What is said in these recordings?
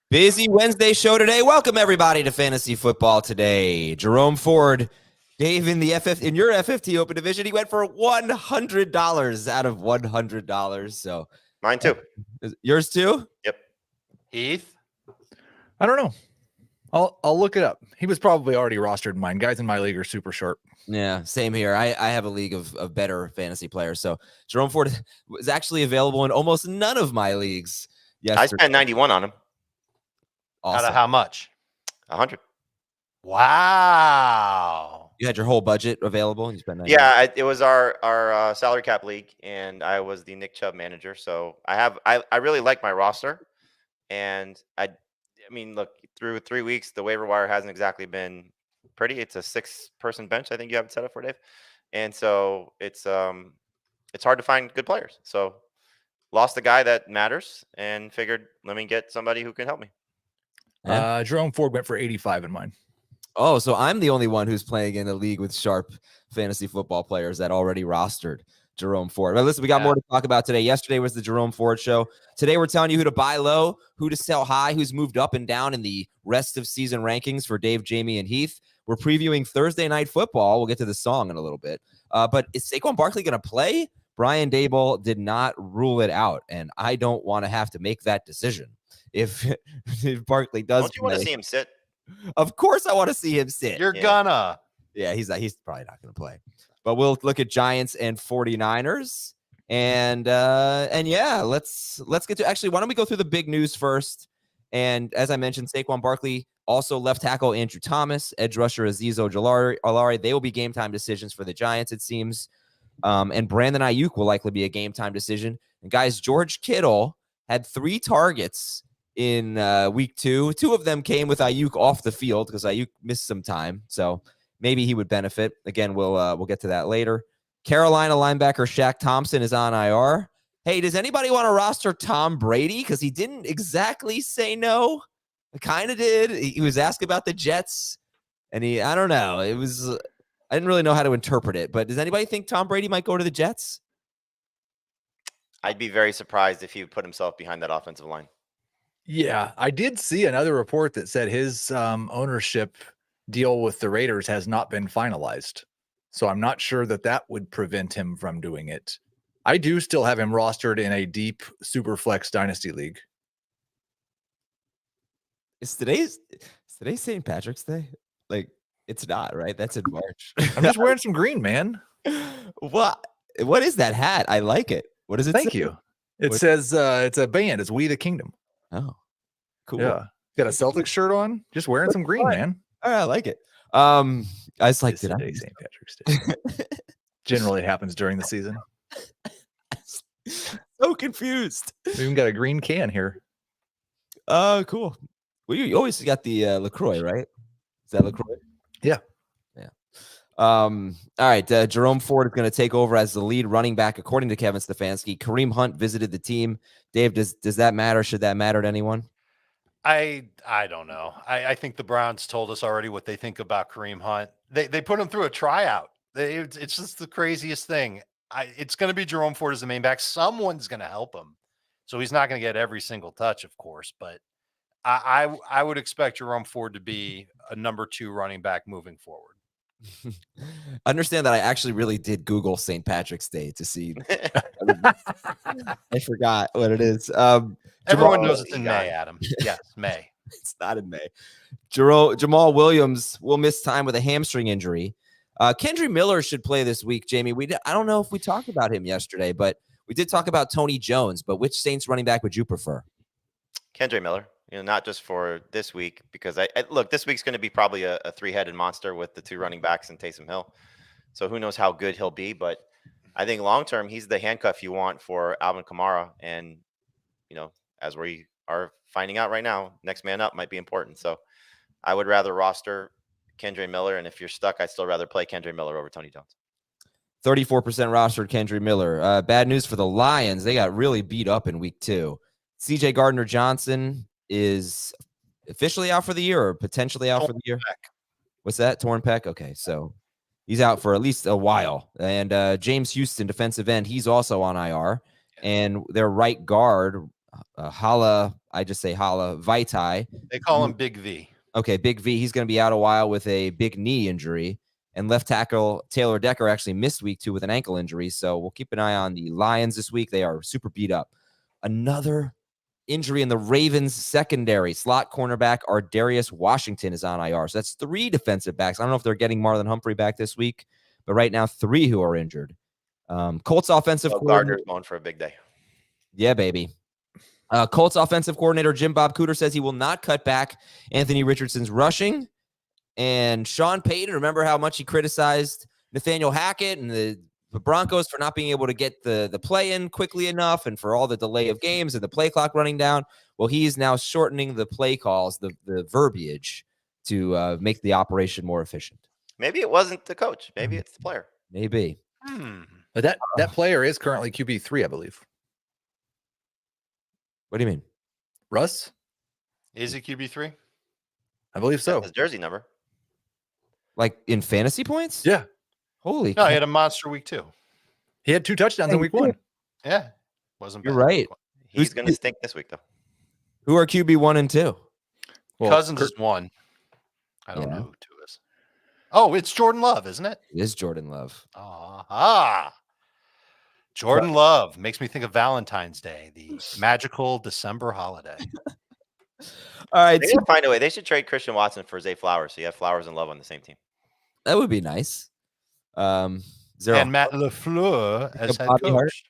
Busy Wednesday show today. Welcome everybody to Fantasy Football Today. Jerome Ford, Dave in your FFT Open Division, he went for $100 out of $100. So mine too. Yours too? Yep. Heath? I don't know. I'll look it up. He was probably already rostered in mine. Guys in my league are super short. Yeah, same here. I have a league of better fantasy players. So Jerome Ford was actually available in almost none of my leagues yesterday. I spent 91 on him. Awesome. Out of how much? 100. Wow. You had your whole budget available and you spent 91? Yeah, it was our salary cap league, and I was the Nick Chubb manager. So I really like my roster, and I mean, look, through 3 weeks, the waiver wire hasn't exactly been pretty. It's a 6-person bench, I think you have it set up for, Dave, and so it's hard to find good players. So lost the guy that matters, and figured let me get somebody who can help me. Yeah. Jerome Ford went for 85 in mine. Oh, so I'm the only one who's playing in a league with sharp fantasy football players that already rostered Jerome Ford. But listen, we got more to talk about today. Yesterday was the Jerome Ford show. Today we're telling you who to buy low, who to sell high, who's moved up and down in the rest of season rankings for Dave, Jamie, and Heath. We're previewing Thursday Night Football. We'll get to the song in a little bit. But is Saquon Barkley going to play? Brian Daboll did not rule it out, and I don't want to have to make that decision. If Barkley does, Don't you want to see him sit? Of course, I want to see him sit. You're gonna. Yeah, he's probably not going to play. But we'll look at Giants and 49ers. And yeah, let's get to actually, why don't we go through the big news first? And as I mentioned, Saquon Barkley, also left tackle Andrew Thomas, edge rusher Azeez Ojulari. They will be game time decisions for the Giants, it seems. And Brandon Ayuk will likely be a game time decision. And guys, George Kittle had 3 targets in week 2. 2 of them came with Ayuk off the field because Ayuk missed some time. So maybe he would benefit. Again, we'll get to that later. Carolina linebacker Shaq Thompson is on IR. Hey, does anybody want to roster Tom Brady? Because he didn't exactly say no. He kind of did. He was asked about the Jets, and I don't know. I didn't really know how to interpret it. But does anybody think Tom Brady might go to the Jets? I'd be very surprised if he would put himself behind that offensive line. Yeah, I did see another report that said his ownership deal with the Raiders has not been finalized. So I'm not sure that would prevent him from doing it. I do still have him rostered in a deep Superflex Dynasty League. Is today St. Patrick's Day? Like, it's not, right? That's in March. I'm just wearing some green, man. What is that hat? I like it. What does it say? Thank you. It says it's a band. It's We the Kingdom. Oh, cool. Yeah. Got a Celtics shirt on. Just wearing some green, man. All right, I like it. I was like, St. Patrick's Day. Generally happens during the season. So confused. We even got a green can here. Oh, cool. Well, you always got the LaCroix, right? Is that LaCroix? Yeah. Yeah. All right. Jerome Ford is going to take over as the lead running back, according to Kevin Stefanski. Kareem Hunt visited the team. Dave, does that matter? Should that matter to anyone? I don't know. I think the Browns told us already what they think about Kareem Hunt. They put him through a tryout. It's just the craziest thing. It's going to be Jerome Ford as the main back. Someone's going to help him. So he's not going to get every single touch, of course, but I would expect Jerome Ford to be a number 2 running back moving forward. Understand that I actually really did Google St. Patrick's Day to see. I forgot what it is. Everyone knows it's in May, Adam. Yes, May. It's not in May. Jamal Williams will miss time with a hamstring injury. Kendre Miller should play this week, Jamie. I don't know if we talked about him yesterday, but we did talk about Tony Jones. But which Saints running back would you prefer? Kendre Miller. Not just for this week, because I look, this week's going to be probably a 3-headed monster with the 2 running backs and Taysom Hill. So who knows how good he'll be, but I think long-term, he's the handcuff you want for Alvin Kamara. And, as we are finding out right now, next man up might be important. So I would rather roster Kendre Miller. And if you're stuck, I'd still rather play Kendre Miller over Tony Jones. 34% rostered Kendre Miller. Bad news for the Lions. They got really beat up in week 2. CJ Gardner-Johnson is officially out for the year or potentially out for the year. What's that? Torn pec? Okay, so he's out for at least a while. And James Houston, defensive end, he's also on IR. And their right guard, Hala. I just say Hala Vaitai. They call him Big V. Okay, Big V. He's going to be out a while with a big knee injury. And left tackle Taylor Decker actually missed week 2 with an ankle injury. So we'll keep an eye on the Lions this week. They are super beat up. Another injury in the Ravens secondary. Slot cornerback Ardarius Washington is on IR. So that's 3 defensive backs. I don't know if they're getting Marlon Humphrey back this week, but right now 3 who are injured. Colts offensive Gardner's going for a big day. Yeah, baby. Colts offensive coordinator Jim Bob Cooter says he will not cut back Anthony Richardson's rushing. And Sean Payton, remember how much he criticized Nathaniel Hackett and the Broncos for not being able to get the play in quickly enough and for all the delay of games and the play clock running down. Well, he is now shortening the play calls, the verbiage to make the operation more efficient. Maybe it wasn't the coach. Maybe it's the player. Maybe. But that player is currently QB3, I believe. What do you mean? Russ? Is he QB3? I believe so. His jersey number. Like in fantasy points? Yeah. Holy No, cow. he had a monster week 2. He had 2 touchdowns in week 1. Yeah. Wasn't bad. You're right. He's going to stink this week, though. Who are QB 1 and 2? Well, Cousins is 1. I don't Yeah. know who 2 is. Oh, it's Jordan Love, isn't it? It is Jordan Love. Jordan Love makes me think of Valentine's Day, the magical December holiday. All right. They gotta find a way. They should trade Christian Watson for Zay Flowers, so you have Flowers and Love on the same team. That would be nice. And Matt LaFleur as head Bobby Hart. coach.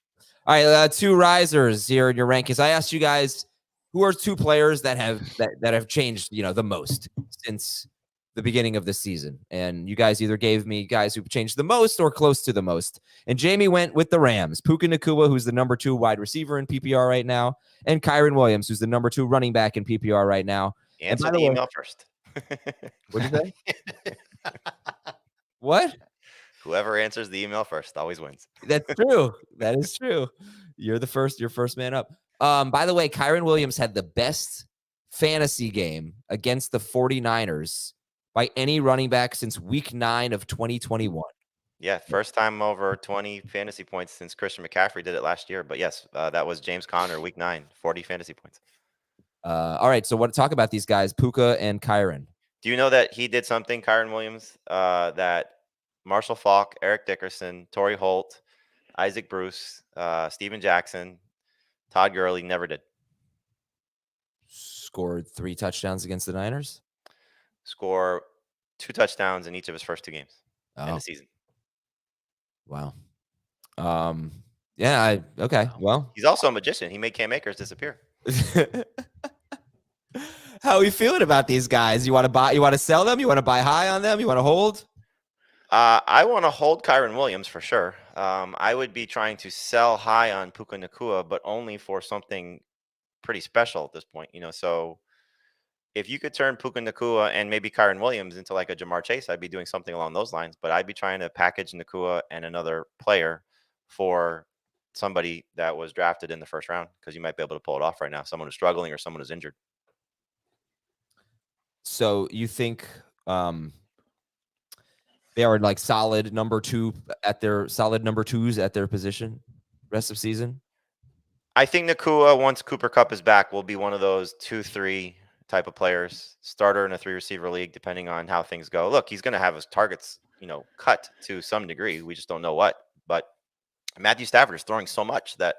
All right, 2 risers here in your rankings. I asked you guys who are 2 players that have changed, the most since the beginning of the season, and you guys either gave me guys who changed the most or close to the most. And Jamie went with the Rams. Puka Nacua, who's the number 2 wide receiver in PPR right now, and Kyron Williams, who's the number 2 running back in PPR right now. Answer the email first. What'd you say? What? Whoever answers the email first always wins. That's true. That is true. You're first man up. By the way, Kyron Williams had the best fantasy game against the 49ers by any running back since week 9 of 2021. Yeah, first time over 20 fantasy points since Christian McCaffrey did it last year. But yes, that was James Conner, week 9, 40 fantasy points. All right, so talk about these guys, Puka and Kyron. Do you know that he did something, Kyron Williams, that Marshall Faulk, Eric Dickerson, Torrey Holt, Isaac Bruce, Steven Jackson, Todd Gurley never did? Scored 3 touchdowns against the Niners? Score 2 touchdowns in each of his first 2 games in Oh, the season. wow. Yeah, okay, well. He's also a magician. He made Cam Akers disappear. How are you feeling about these guys? You want to sell them? You want to buy high on them? You want to hold? I want to hold Kyron Williams for sure. I would be trying to sell high on Puka Nacua, but only for something pretty special at this point. So if you could turn Puka Nacua and maybe Kyron Williams into like a Jamar Chase, I'd be doing something along those lines. But I'd be trying to package Nacua and another player for somebody that was drafted in the first round, because you might be able to pull it off right now. Someone who's struggling or someone who's injured. So you think they are like solid number 2s at their position rest of season? I think Nacua, once Cooper Kupp is back, will be one of those 2-3 type of players, starter in a 3 receiver league, depending on how things go. Look, he's going to have his targets, cut to some degree. We just don't know what. But Matthew Stafford is throwing so much that,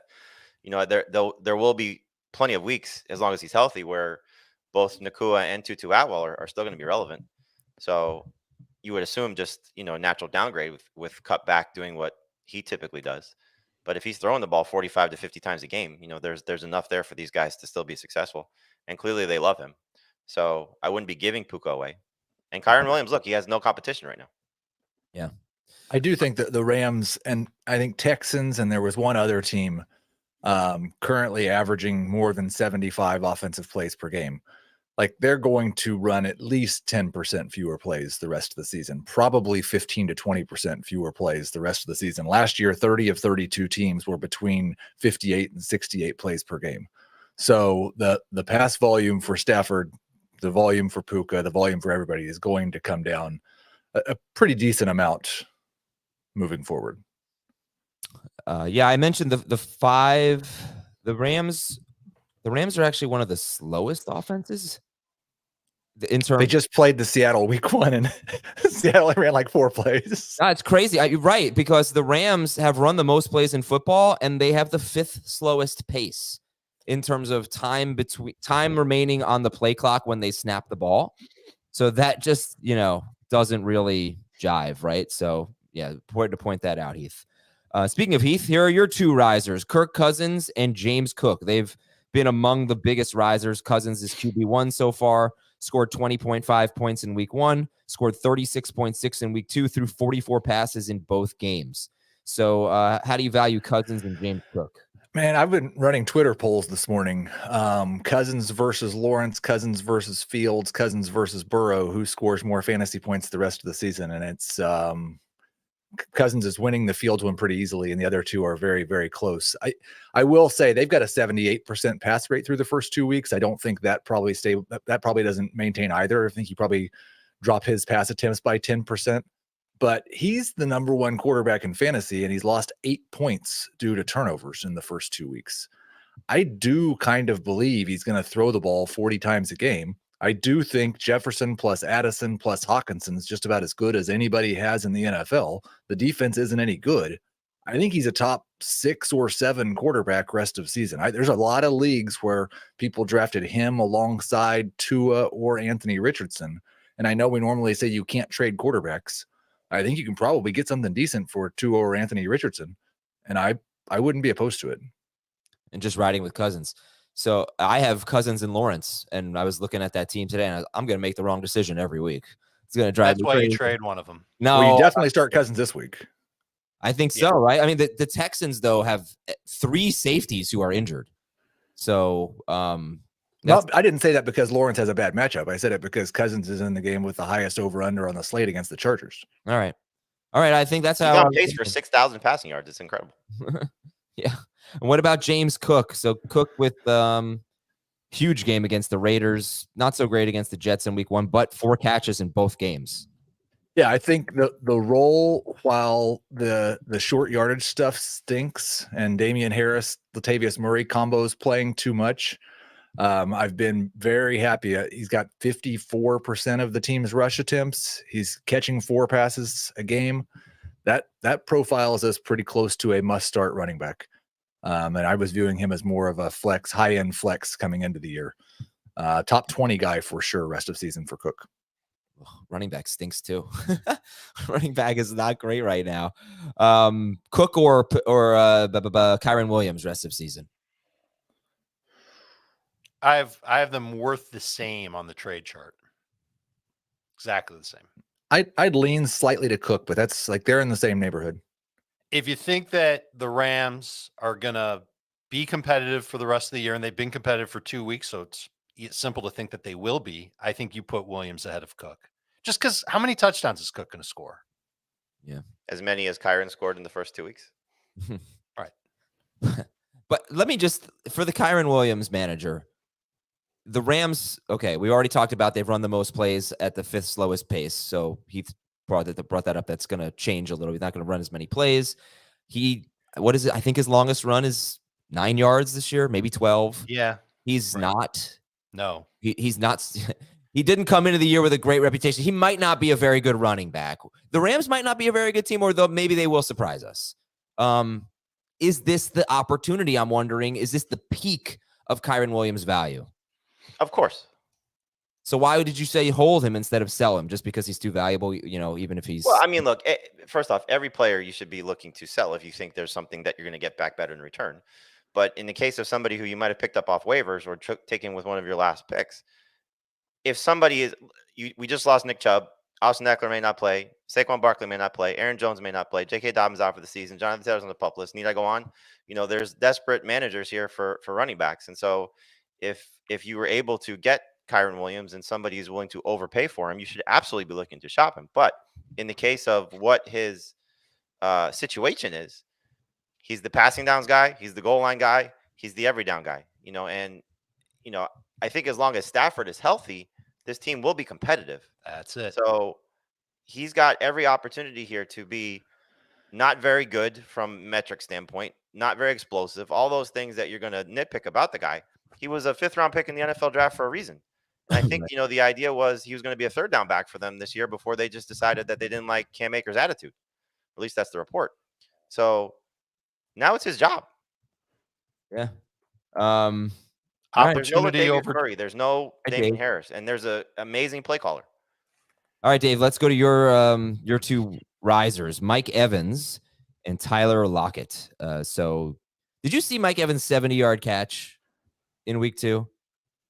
there will be plenty of weeks, as long as he's healthy, where both Nacua and Tutu Atwell are still going to be relevant. So you would assume just, natural downgrade with Kupp back doing what he typically does. But if he's throwing the ball 45 to 50 times a game, there's enough there for these guys to still be successful. And clearly they love him. So I wouldn't be giving Puka away. And Kyron Williams, look, he has no competition right now. Yeah. I do think that the Rams and I think Texans, and there was one other team currently averaging more than 75 offensive plays per game. Like, they're going to run at least 10% fewer plays the rest of the season, probably 15 to 20% fewer plays the rest of the season. Last year, 30 of 32 teams were between 58 and 68 plays per game. So the pass volume for Stafford, the volume for Puka, the volume for everybody is going to come down a pretty decent amount moving forward. Yeah, I mentioned the Rams the Rams are actually one of the slowest offenses in terms. They just played the Seattle week 1, and Seattle ran like 4 plays. It's crazy. You're right, because the Rams have run the most plays in football, and they have the 5th slowest pace in terms of time remaining on the play clock when they snap the ball. So that just, doesn't really jive, right? So yeah, important to point that out, Heath. Speaking of Heath, here are your 2 risers, Kirk Cousins and James Cook. They've been among the biggest risers. Cousins is QB1 so far, scored 20.5 points in week 1, scored 36.6 in week 2 through 44 passes in both games. So how do you value Cousins and James Cook? Man, I've been running Twitter polls this morning. Cousins versus Lawrence, Cousins versus Fields, Cousins versus Burrow. Who scores more fantasy points the rest of the season? And it's Cousins is winning the Fields one pretty easily, and the other 2 are very, very close. I will say they've got a 78% pass rate through the first 2 weeks. I don't think that probably doesn't maintain either. I think he probably dropped his pass attempts by 10%. But he's the number 1 quarterback in fantasy, and he's lost 8 points due to turnovers in the first 2 weeks. I do kind of believe he's going to throw the ball 40 times a game. I do think Jefferson plus Addison plus Hawkinson is just about as good as anybody has in the NFL. The defense isn't any good. I think he's a top 6 or 7 quarterback rest of season. There's a lot of leagues where people drafted him alongside Tua or Anthony Richardson. And I know we normally say you can't trade quarterbacks. I think you can probably get something decent for Tua or Anthony Richardson. And I wouldn't be opposed to it. And just riding with Cousins. So I have Cousins and Lawrence, and I was looking at that team today, and I'm going to make the wrong decision every week. It's going to drive That's me why crazy. you trade one of them. No, well, you definitely start Cousins this week. I think so, right? I mean, the Texans, though, have 3 safeties who are injured. So I didn't say that because Lawrence has a bad matchup. I said it because Cousins is in the game with the highest over-under on the slate against the Chargers. All right. I think that's how he's on pace for 6,000 passing yards. It's incredible. Yeah. And what about James Cook? So Cook with huge game against the Raiders, not so great against the Jets in week 1, but 4 catches in both games. Yeah, I think the role, while the short yardage stuff stinks and Damian Harris, Latavius Murray combo is playing too much, I've been very happy. He's got 54% of the team's rush attempts. He's catching 4 passes a game. That profiles us pretty close to a must-start running back. And I was viewing him as more of a flex, high-end flex coming into the year. Top 20 guy for sure rest of season for Cook. Running back stinks too. Running back is not great right now. Cook or Kyren Williams rest of season. I have them worth the same on the trade chart. Exactly the same. I'd lean slightly to Cook, but that's like they're in the same neighborhood. If you think that the Rams are gonna be competitive for the rest of the year, and they've been competitive for 2 weeks, so it's simple to think that they will be, I think you put Williams ahead of Cook. Just because how many touchdowns is Cook going to score? Yeah. As many as Kyren scored in the first 2 weeks. Right. But let me just, for the Kyren Williams manager, the Rams, okay, we already talked about they've run the most plays at the 5th slowest pace. So Heath brought that up. That's going to change a little. He's not going to run as many plays. What is it? I think his longest run is 9 yards this year, maybe 12. Yeah. He's right. not. No. He's not. He didn't come into the year with a great reputation. He might not be a very good running back. The Rams might not be a very good team, or maybe they will surprise us. Is this the opportunity? I'm wondering, is this the peak of Kyren Williams' value? Of course. So why did you say hold him instead of sell him? Just because he's too valuable, even if he's... Well, I mean, look, first off, every player you should be looking to sell if you think there's something that you're going to get back better in return. But in the case of somebody who you might have picked up off waivers or taken with one of your last picks, if somebody is... we just lost Nick Chubb. Austin Eckler may not play. Saquon Barkley may not play. Aaron Jones may not play. J.K. Dobbins out for the season. Jonathan Taylor's on the pup list. Need I go on? There's desperate managers here for running backs. And so if you were able to get Kyren Williams and somebody is willing to overpay for him, you should absolutely be looking to shop him. But in the case of what his situation is, he's the passing downs guy. He's the goal line guy. He's the every down guy. I think as long as Stafford is healthy, this team will be competitive. That's it. So he's got every opportunity here to be not very good from metric standpoint, not very explosive, all those things that you're going to nitpick about the guy. He was a 5th-round pick in the NFL draft for a reason. And I think, the idea was he was going to be a 3rd down back for them this year before they just decided that they didn't like Cam Akers' attitude. At least that's the report. So now it's his job. Yeah. There's no Opportunity Latavius over. Murray. There's no Right, Damien Dave. Harris. And there's an amazing play caller. All right, Dave, let's go to your two risers, Mike Evans and Tyler Lockett. So did you see Mike Evans' 70-yard catch in week 2?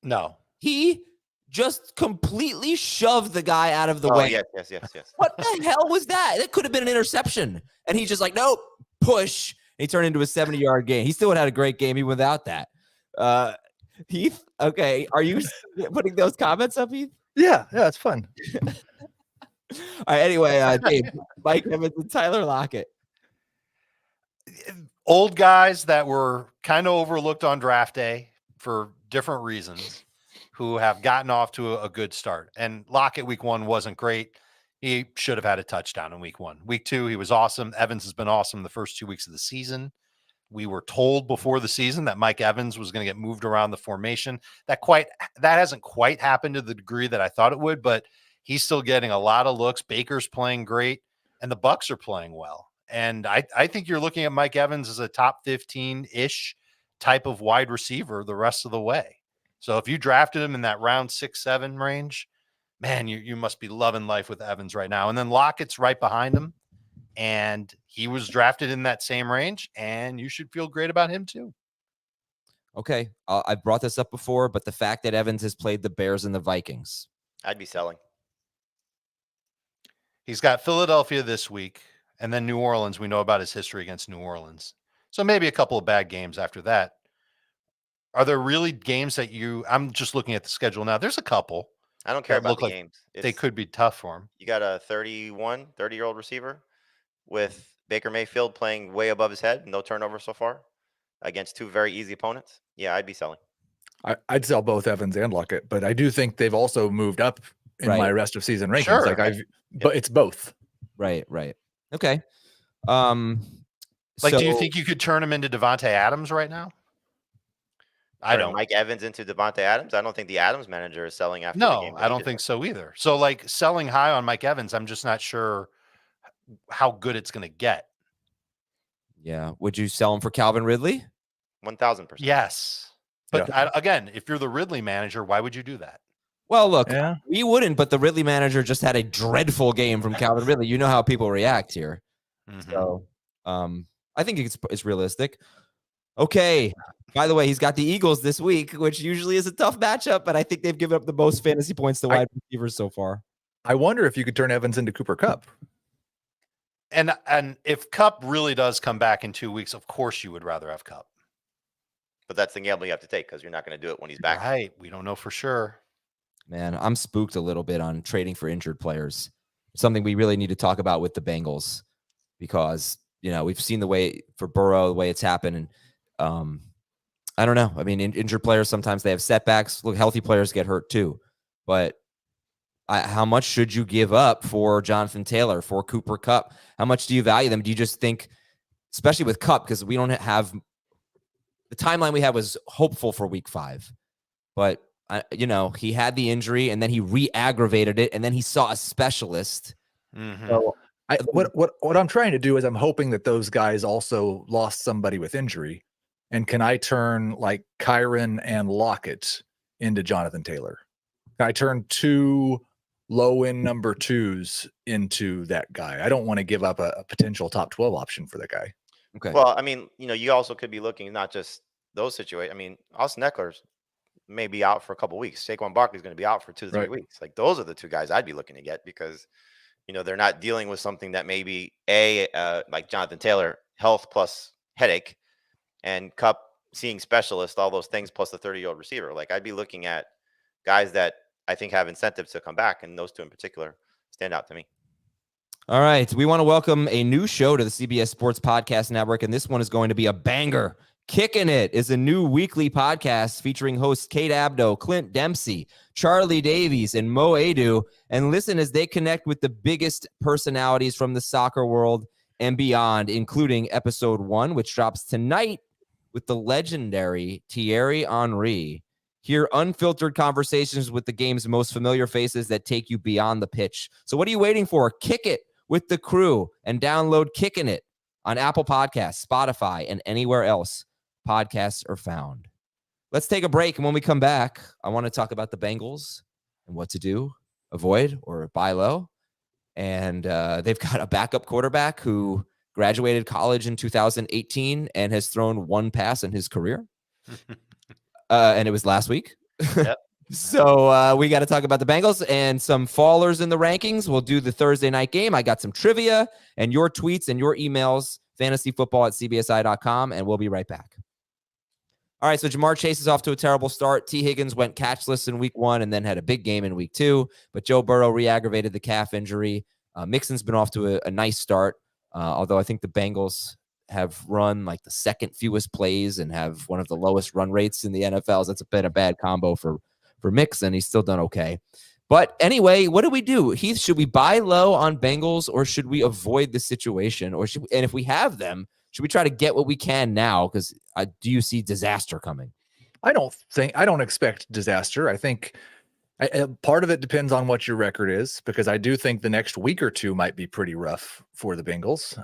No. He just completely shoved the guy out of the Oh, way. yes. What the hell was that? That could have been an interception. And he's just like, nope, push. And he turned into a 70-yard gain. He still would have had a great game even without that. Heath, okay, are you putting those comments up, Heath? Yeah, it's fun. All right, anyway, Dave, Mike Evans and Tyler Lockett. Old guys that were kind of overlooked on draft day for different reasons who have gotten off to a good start. And Lockett week 1 wasn't great. He should have had a touchdown in week 1. Week 2, he was awesome. Evans has been awesome the first 2 weeks of the season. We were told before the season that Mike Evans was going to get moved around the formation. That hasn't quite happened to the degree that I thought it would, but he's still getting a lot of looks. Baker's playing great, and the Bucks are playing well. And I think you're looking at Mike Evans as a top 15-ish type of wide receiver the rest of the way. So if you drafted him in that round 6-7 range, man, you must be loving life with Evans right now. And then Lockett's right behind him, and he was drafted in that same range, and you should feel great about him too. Okay, I brought this up before, but the fact that Evans has played the Bears and the Vikings. I'd be selling. He's got Philadelphia this week, and then New Orleans. We know about his history against New Orleans. So maybe a couple of bad games after that. Are there really games that I'm just looking at the schedule now. There's a couple. I don't care that about look the like games. They could be tough for him. You got a 30-year-old receiver with Baker Mayfield playing way above his head, no turnover so far against 2 very easy opponents. Yeah, I'd be selling. I'd sell both Evans and Lockett, but I do think they've also moved up in my rest of season rankings. Sure. But it's both. Right. Okay. Do you think you could turn him into Devontae Adams right now? I don't. Mike Evans into Devontae Adams. I don't think the Adams manager is selling after. No, the game I don't think so either. So selling high on Mike Evans, I'm just not sure how good it's going to get. Yeah. Would you sell him for Calvin Ridley? 1,000%. Yes. But again, if you're the Ridley manager, why would you do that? Well, look, we wouldn't, but the Ridley manager just had a dreadful game from Calvin Ridley. You know how people react here. Mm-hmm. So I think it's realistic. Okay. By the way, he's got the Eagles this week, which usually is a tough matchup, but I think they've given up the most fantasy points to wide receivers so far. I wonder if you could turn Evans into Cooper Kupp. And if Kupp really does come back in 2 weeks, of course you would rather have Kupp. But that's the gamble you have to take because you're not going to do it when he's back. Right. We don't know for sure. Man, I'm spooked a little bit on trading for injured players. Something we really need to talk about with the Bengals because, we've seen the way for Burrow, the way it's happened. And I don't know. I mean, injured players, sometimes they have setbacks. Look, healthy players get hurt too. But how much should you give up for Jonathan Taylor, for Cooper Kupp? How much do you value them? Do you just think, especially with Kupp, because we don't have the timeline we had was hopeful for week 5, but he had the injury and then he re-aggravated it and then he saw a specialist. Mm-hmm. So what I'm trying to do is I'm hoping that those guys also lost somebody with injury. And can I turn like Kyron and Lockett into Jonathan Taylor? Can I turn 2 low-end number 2s into that guy? I don't want to give up a potential top 12 option for that guy. Okay. Well, I mean, you also could be looking not just those situations. I mean, Austin Eckler's may be out for a couple weeks. Saquon Barkley's going to be out for 2 to 3 weeks. Like those are the 2 guys I'd be looking to get because, they're not dealing with something that may be like Jonathan Taylor, health plus headache, and Kupp seeing specialists, all those things plus the 30-year-old receiver. Like I'd be looking at guys that I think have incentives to come back, and those 2 in particular stand out to me. All right. We want to welcome a new show to the CBS Sports Podcast Network, and this one is going to be a banger. Kicking It is a new weekly podcast featuring hosts Kate Abdo, Clint Dempsey, Charlie Davies, and Mo Adu. And listen as they connect with the biggest personalities from the soccer world and beyond, including episode 1, which drops tonight with the legendary Thierry Henry. Hear unfiltered conversations with the game's most familiar faces that take you beyond the pitch. So what are you waiting for? Kick it with the crew and download Kicking It on Apple Podcasts, Spotify, and anywhere else podcasts are found. Let's take a break, and when we come back, I want to talk about the Bengals and what to do, avoid, or buy low. And they've got a backup quarterback who graduated college in 2018 and has thrown one pass in his career. And it was last week. Yep. So we got to talk about the Bengals and some fallers in the rankings. We'll do the Thursday night game. I got some trivia and your tweets and your emails, fantasyfootball@cbsi.com, and we'll be right back. All right, so Jamar Chase is off to a terrible start. T. Higgins went catchless in week 1 and then had a big game in week 2, but Joe Burrow re-aggravated the calf injury. Mixon's been off to a nice start, although I think the Bengals have run like the second fewest plays and have one of the lowest run rates in the NFL. So that's been a bad combo for Mixon. He's still done okay. But anyway, what do we do? Heath, should we buy low on Bengals or should we avoid the situation? And if we have them, should we try to get what we can now? Because do you see disaster coming? I don't expect disaster. I think part of it depends on what your record is, because I do think the next week or two might be pretty rough for the Bengals.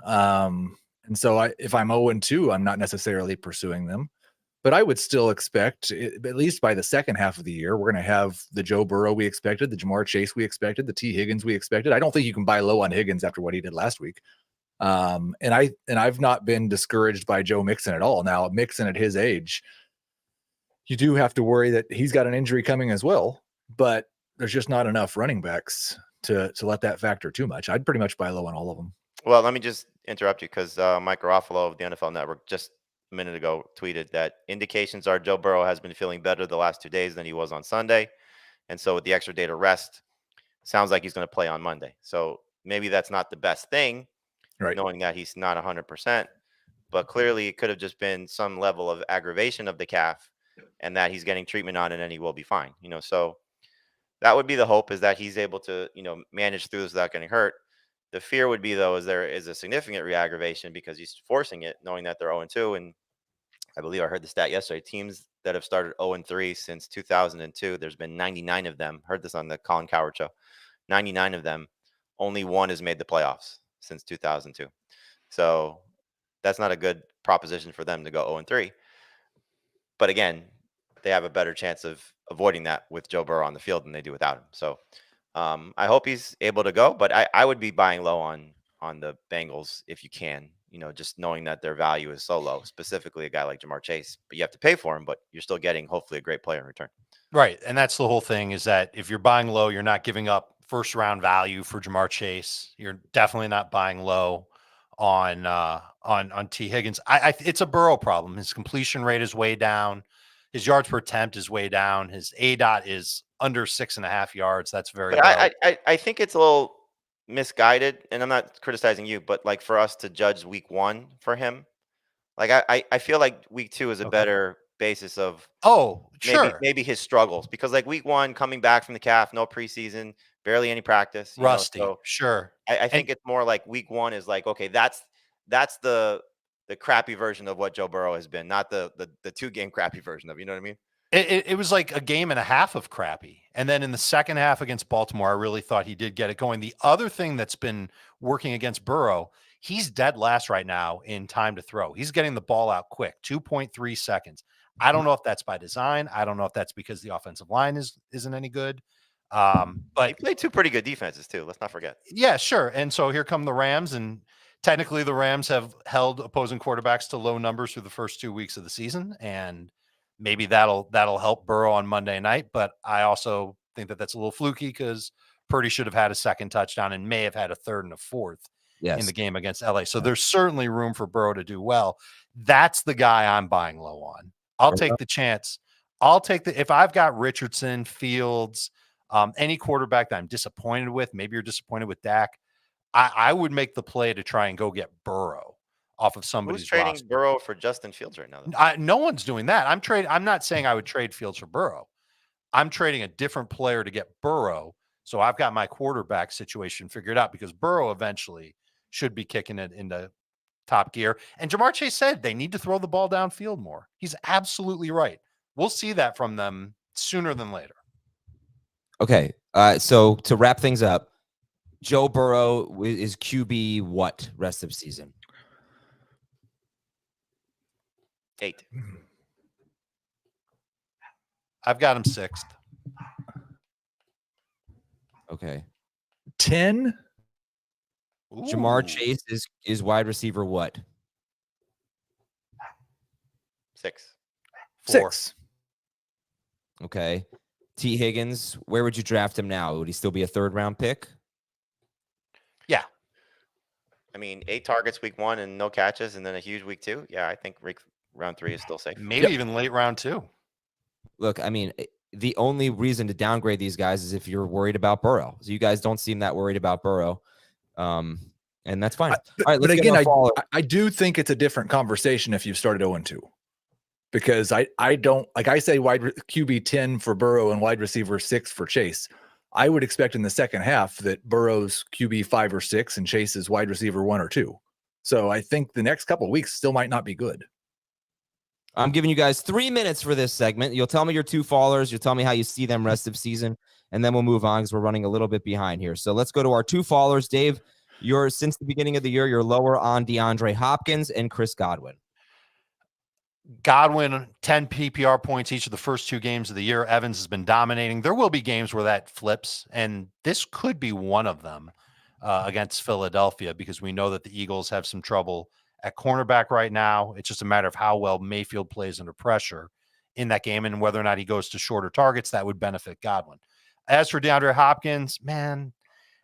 And so if I'm 0-2, I'm not necessarily pursuing them. But I would still expect, at least by the second half of the year, we're going to have the Joe Burrow we expected, the Jamar Chase we expected, the T. Higgins we expected. I don't think you can buy low on Higgins after what he did last week. And I've not been discouraged by Joe Mixon at all. Now, Mixon at his age, you do have to worry that he's got an injury coming as well, but there's just not enough running backs to let that factor too much. I'd pretty much buy low on all of them. Well, let me just interrupt you because Mike Garofalo of the NFL Network just a minute ago tweeted that indications are Joe Burrow has been feeling better the last 2 days than he was on Sunday. And so with the extra day to rest, sounds like he's going to play on Monday. So maybe that's not the best thing, Right. knowing that he's not 100%. But clearly it could have just been some level of aggravation of the calf and that he's getting treatment on it and he will be fine. So that would be the hope, is that he's able to, manage through this without getting hurt. The fear would be, though, is there is a significant re-aggravation because he's forcing it, knowing that they're 0-2. And I believe I heard the stat yesterday, teams that have started 0-3 since 2002, there's been 99 of them. Heard this on the Colin Cowherd show. 99 of them, only one has made the playoffs since 2002. So that's not a good proposition for them to go 0-3. But again, they have a better chance of avoiding that with Joe Burrow on the field than they do without him. So I hope he's able to go, but I would be buying low on the Bengals if you can, just knowing that their value is so low, specifically a guy like Jamar Chase. But you have to pay for him, but you're still getting hopefully a great player in return. Right. And that's the whole thing, is that if you're buying low, you're not giving up first round value for Jamar Chase. You're definitely not buying low on T. Higgins. It's a Burrow problem. His completion rate is way down. His yards per attempt is way down. His ADOT is under 6.5 yards. That's very low. I think it's a little misguided, and I'm not criticizing you, but like for us to judge week 1 for him, like I feel like week 2 is a better basis of maybe his struggles, because like week 1 coming back from the calf, no preseason, barely any practice, rusty. So Sure. I think it's more like week 1 is like, okay, that's the crappy version of what Joe Burrow has been, not the 2-game crappy version of, you know what I mean? It was like a game and a half of crappy. And then in the second half against Baltimore, I really thought he did get it going. The other thing that's been working against Burrow, he's dead last right now in time to throw. He's getting the ball out quick, 2.3 seconds. I don't know if that's by design. I don't know if that's because the offensive line isn't any good. But he played 2 pretty good defenses too. Let's not forget. Yeah, sure. And so here come the Rams, and technically the Rams have held opposing quarterbacks to low numbers through the first 2 weeks of the season, and maybe that'll help Burrow on Monday night. But I also think that that's a little fluky, because Purdy should have had a second touchdown and may have had a third and a fourth in the game against LA. So there's certainly room for Burrow to do well. That's the guy I'm buying low on. I'll take the chance. If I've got Richardson, Fields, any quarterback that I'm disappointed with, maybe you're disappointed with Dak, I would make the play to try and go get Burrow off of somebody's Who's trading roster. Burrow for Justin Fields right now? No one's doing that. I'm not saying I would trade Fields for Burrow. I'm trading a different player to get Burrow. So I've got my quarterback situation figured out, because Burrow eventually should be kicking it into top gear. And Jamar Chase said they need to throw the ball downfield more. He's absolutely right. We'll see that from them sooner than later. Okay. So to wrap things up, Joe Burrow is QB what rest of season? 8. I've got him 6th. Okay. 10. Jamar Ooh. Chase is wide receiver what? 6. 4. 6. Okay. T. Higgins, where would you draft him now? Would he still be a 3rd round pick? Yeah. I mean, 8 targets week 1 and no catches, and then a huge week 2. Yeah, I think round 3 is still safe. Maybe even late round 2. Look, I mean, the only reason to downgrade these guys is if you're worried about Burrow. So you guys don't seem that worried about Burrow. And that's fine. All right, let's But get again, our follower. I do think it's a different conversation if you've started 0-2. Because I don't, like I say, QB 10 for Burrow and wide receiver 6 for Chase. I would expect in the second half that Burrow's QB 5 or 6 and Chase's wide receiver 1 or 2. So I think the next couple of weeks still might not be good. I'm giving you guys 3 minutes for this segment. You'll tell me your 2 fallers. You'll tell me how you see them rest of season, and then we'll move on because we're running a little bit behind here. So let's go to our 2 fallers. Dave, since the beginning of the year, you're lower on DeAndre Hopkins and Chris Godwin. Godwin, 10 PPR points each of the first 2 games of the year. Evans has been dominating. There will be games where that flips, and this could be one of them against Philadelphia because we know that the Eagles have some trouble at cornerback right now. It's just a matter of how well Mayfield plays under pressure in that game and whether or not he goes to shorter targets. That would benefit Godwin. As for DeAndre Hopkins, man,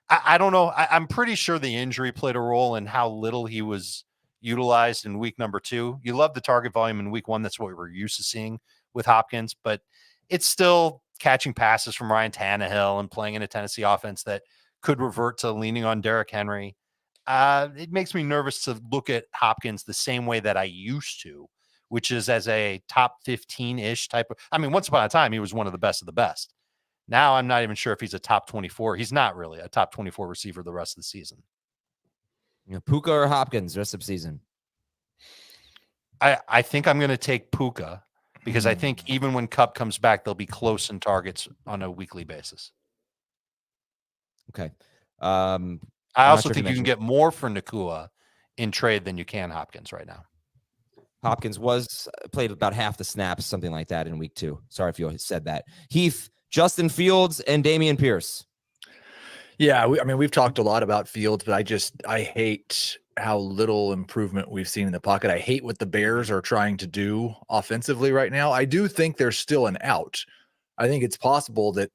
I don't know. I'm pretty sure the injury played a role in how little he was utilized in week number 2. You love the target volume in week 1. That's what we're used to seeing with Hopkins, but it's still catching passes from Ryan Tannehill and playing in a Tennessee offense that could revert to leaning on Derrick Henry. It makes me nervous to look at Hopkins the same way that I used to, which is as a top 15-ish type of, I mean, once upon a time, he was one of the best. Now I'm not even sure if he's a top 24. He's not really a top 24 receiver the rest of the season. Puka or Hopkins rest of season? I think I'm going to take Puka because I think even when Kupp comes back, they'll be close in targets on a weekly basis. Okay. I also think you can get more for Nakua in trade than you can Hopkins right now. Hopkins played about half the snaps, something like that in week 2. Sorry if you said that. Heath, Justin Fields and Dameon Pierce. Yeah, we've talked a lot about Fields, but I hate how little improvement we've seen in the pocket. I hate what the Bears are trying to do offensively right now. I do think there's still an out. I think it's possible that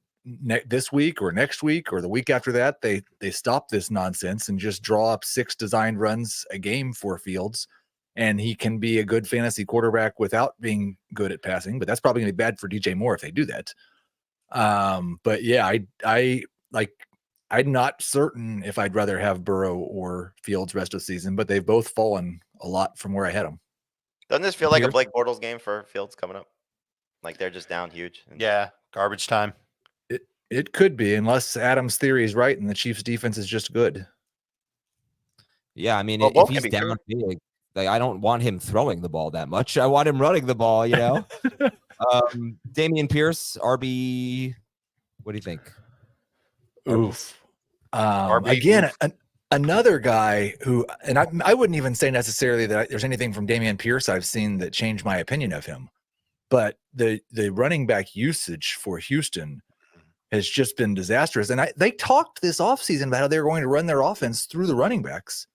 this week or next week or the week after that, they stop this nonsense and just draw up 6 designed runs a game for Fields, and he can be a good fantasy quarterback without being good at passing. But that's probably going to be bad for DJ Moore if they do that. But yeah, I'm not certain if I'd rather have Burrow or Fields rest of the season, but they've both fallen a lot from where I had them. Doesn't this feel like a Blake Bortles game for Fields coming up? Like they're just down huge. Yeah, garbage time. It could be, unless Adam's theory is right and the Chiefs' defense is just good. Yeah, I mean, Well, if he's down big, like, I don't want him throwing the ball that much. I want him running the ball, you know? Dameon Pierce, RB, what do you think? Oof. Again, another guy who, and I wouldn't even say necessarily that there's anything from Dameon Pierce I've seen that changed my opinion of him, but the running back usage for Houston has just been disastrous. And they talked this offseason about how they were going to run their offense through the running backs,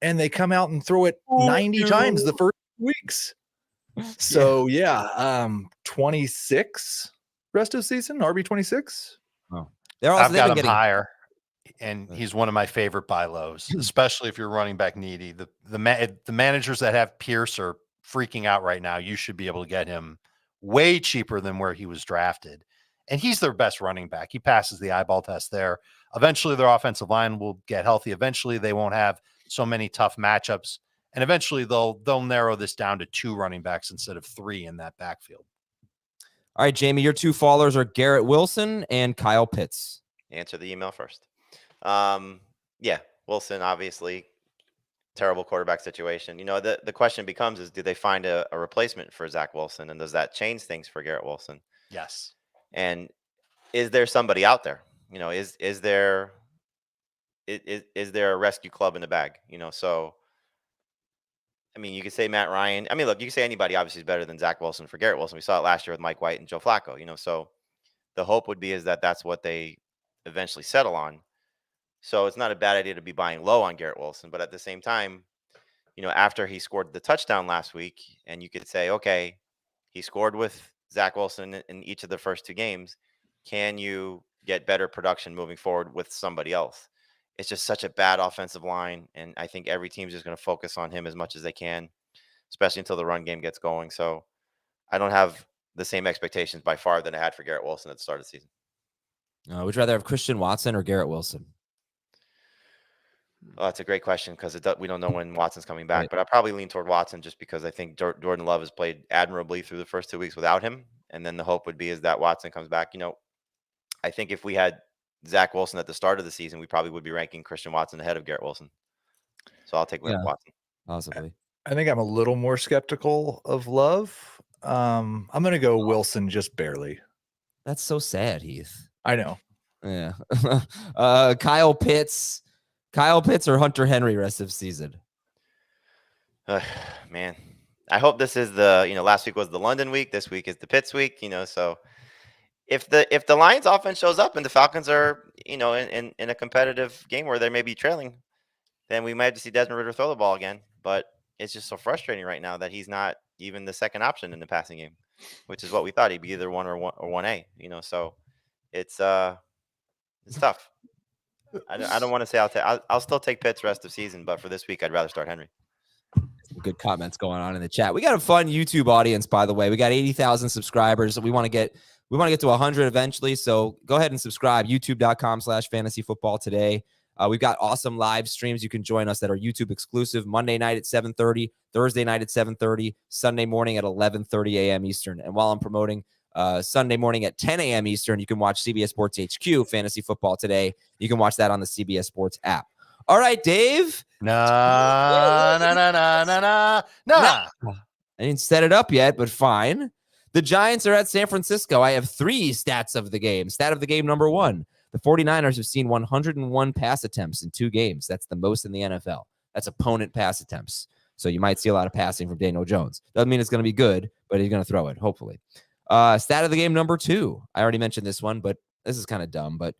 and they come out and throw it 90 times the first weeks. So yeah, 26 rest of season, RB 26. Oh, I've got him higher, and he's one of my favorite buy lows, especially if you're running back needy. The managers that have Pierce are freaking out right now. You should be able to get him way cheaper than where he was drafted, and he's their best running back. He passes the eyeball test there. Eventually, their offensive line will get healthy. Eventually, they won't have so many tough matchups, and eventually they'll narrow this down to 2 running backs instead of 3 in that backfield. All right, Jamie, your 2 fallers are Garrett Wilson and Kyle Pitts. Answer the email first. Yeah, Wilson, obviously. terrible quarterback situation. The question becomes is, do they find a replacement for Zach Wilson, and does that change things for Garrett Wilson? Yes. And is there somebody out there? Is there is there a rescue club in the bag? So I mean, you could say Matt Ryan. I mean, look, you can say anybody obviously is better than Zach Wilson for Garrett Wilson. We saw it last year with Mike White and Joe Flacco. So the hope would be is that that's what they eventually settle on. So it's not a bad idea to be buying low on Garrett Wilson, but at the same time, after he scored the touchdown last week, and you could say, okay, he scored with Zach Wilson in each of the first 2 games. Can you get better production moving forward with somebody else? It's just such a bad offensive line, and I think every team's just going to focus on him as much as they can, especially until the run game gets going. So I don't have the same expectations by far than I had for Garrett Wilson at the start of the season. Would you rather have Christian Watson or Garrett Wilson? Oh, that's a great question because we don't know when Watson's coming back, Right. but I probably lean toward Watson just because I think Jordan Love has played admirably through the first 2 weeks without him, and then the hope would be is that Watson comes back. I think if we had Zach Wilson at the start of the season, we probably would be ranking Christian Watson ahead of Garrett Wilson. So I'll take Yeah. Watson. Possibly. I think I'm a little more skeptical of Love. I'm going to go Wilson just barely. That's so sad, Heath. I know. Yeah. Kyle Pitts or Hunter Henry rest of season? Man, I hope this is last week was the London week. This week is the Pitts week, so if the Lions offense shows up and the Falcons are, in a competitive game where they may be trailing, then we might have to see Desmond Ridder throw the ball again. But it's just so frustrating right now that he's not even the second option in the passing game, which is what we thought he'd be, either 1 or 1A, so it's tough. I don't want to say I'll still take Pitts rest of season, but for this week, I'd rather start Henry. Some good comments going on in the chat. We got a fun YouTube audience, by the way. We got 80,000 subscribers. We want to get to 100 eventually. So go ahead and subscribe. YouTube.com/fantasyfootball today. We've got awesome live streams. You can join us that are YouTube exclusive. Monday night at 7:30, Thursday night at 7:30, Sunday morning at 11:30 a.m. Eastern. And while I'm promoting Sunday morning at 10 a.m. Eastern, you can watch CBS Sports HQ, Fantasy Football Today. You can watch that on the CBS Sports app. All right, Dave. Nah. I didn't set it up yet, but fine. The Giants are at San Francisco. I have 3 stats of the game. Stat of the game number 1. The 49ers have seen 101 pass attempts in 2 games. That's the most in the NFL. That's opponent pass attempts. So you might see a lot of passing from Daniel Jones. Doesn't mean it's going to be good, but he's going to throw it, hopefully. Stat of the game number 2. I already mentioned this one, but this is kind of dumb. But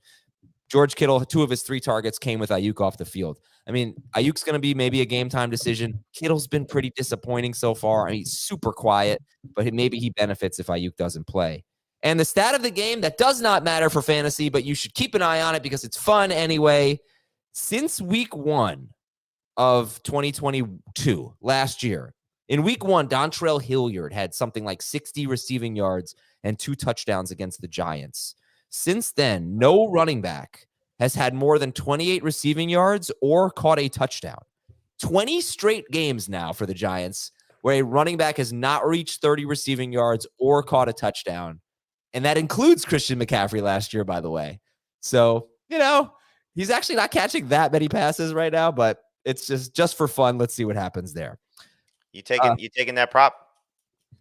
George Kittle, 2 of his 3 targets came with Ayuk off the field. I mean, Ayuk's going to be maybe a game-time decision. Kittle's been pretty disappointing so far. I mean, he's super quiet, but maybe he benefits if Ayuk doesn't play. And the stat of the game that does not matter for fantasy, but you should keep an eye on it because it's fun anyway. Since week 1 of 2022, last year, in week 1, Dontrell Hilliard had something like 60 receiving yards and 2 touchdowns against the Giants. Since then, no running back has had more than 28 receiving yards or caught a touchdown. 20 straight games now for the Giants where a running back has not reached 30 receiving yards or caught a touchdown. And that includes Christian McCaffrey last year, by the way. So, he's actually not catching that many passes right now, but it's just for fun. Let's see what happens there. You taking that prop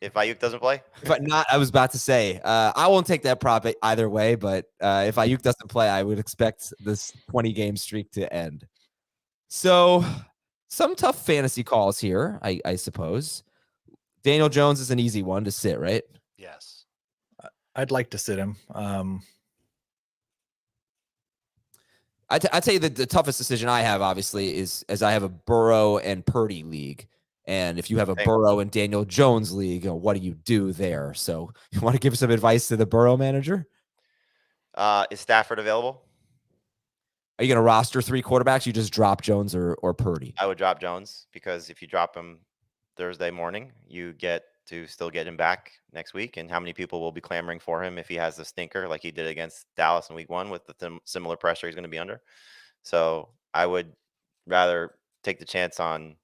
if Ayuk doesn't play? But not, I was about to say, I won't take that prop either way, but if Ayuk doesn't play, I would expect this 20-game streak to end. So some tough fantasy calls here, I suppose. Daniel Jones is an easy one to sit, right? Yes. I'd like to sit him. I'd tell you that the toughest decision I have, obviously, is as I have a Burrow and Purdy league. And if you have a Burrow and Daniel Jones league, what do you do there? So you want to give some advice to the Burrow manager? Is Stafford available? Are you going to roster 3 quarterbacks? You just drop Jones or Purdy? I would drop Jones because if you drop him Thursday morning, you get to still get him back next week. And how many people will be clamoring for him if he has a stinker like he did against Dallas in week 1 with the similar pressure he's going to be under? So I would rather take the chance on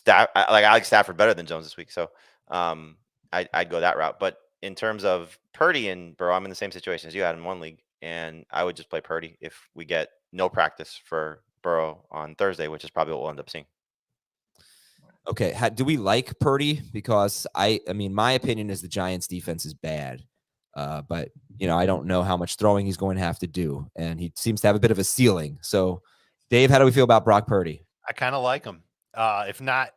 I like Stafford better than Jones this week. So I'd go that route. But in terms of Purdy and Burrow, I'm in the same situation as you had in one league. And I would just play Purdy if we get no practice for Burrow on Thursday, which is probably what we'll end up seeing. Okay, do we like Purdy? Because I mean, my opinion is the Giants' defense is bad, but I don't know how much throwing he's going to have to do, and he seems to have a bit of a ceiling. So, Dave, how do we feel about Brock Purdy? I kind of like him. If not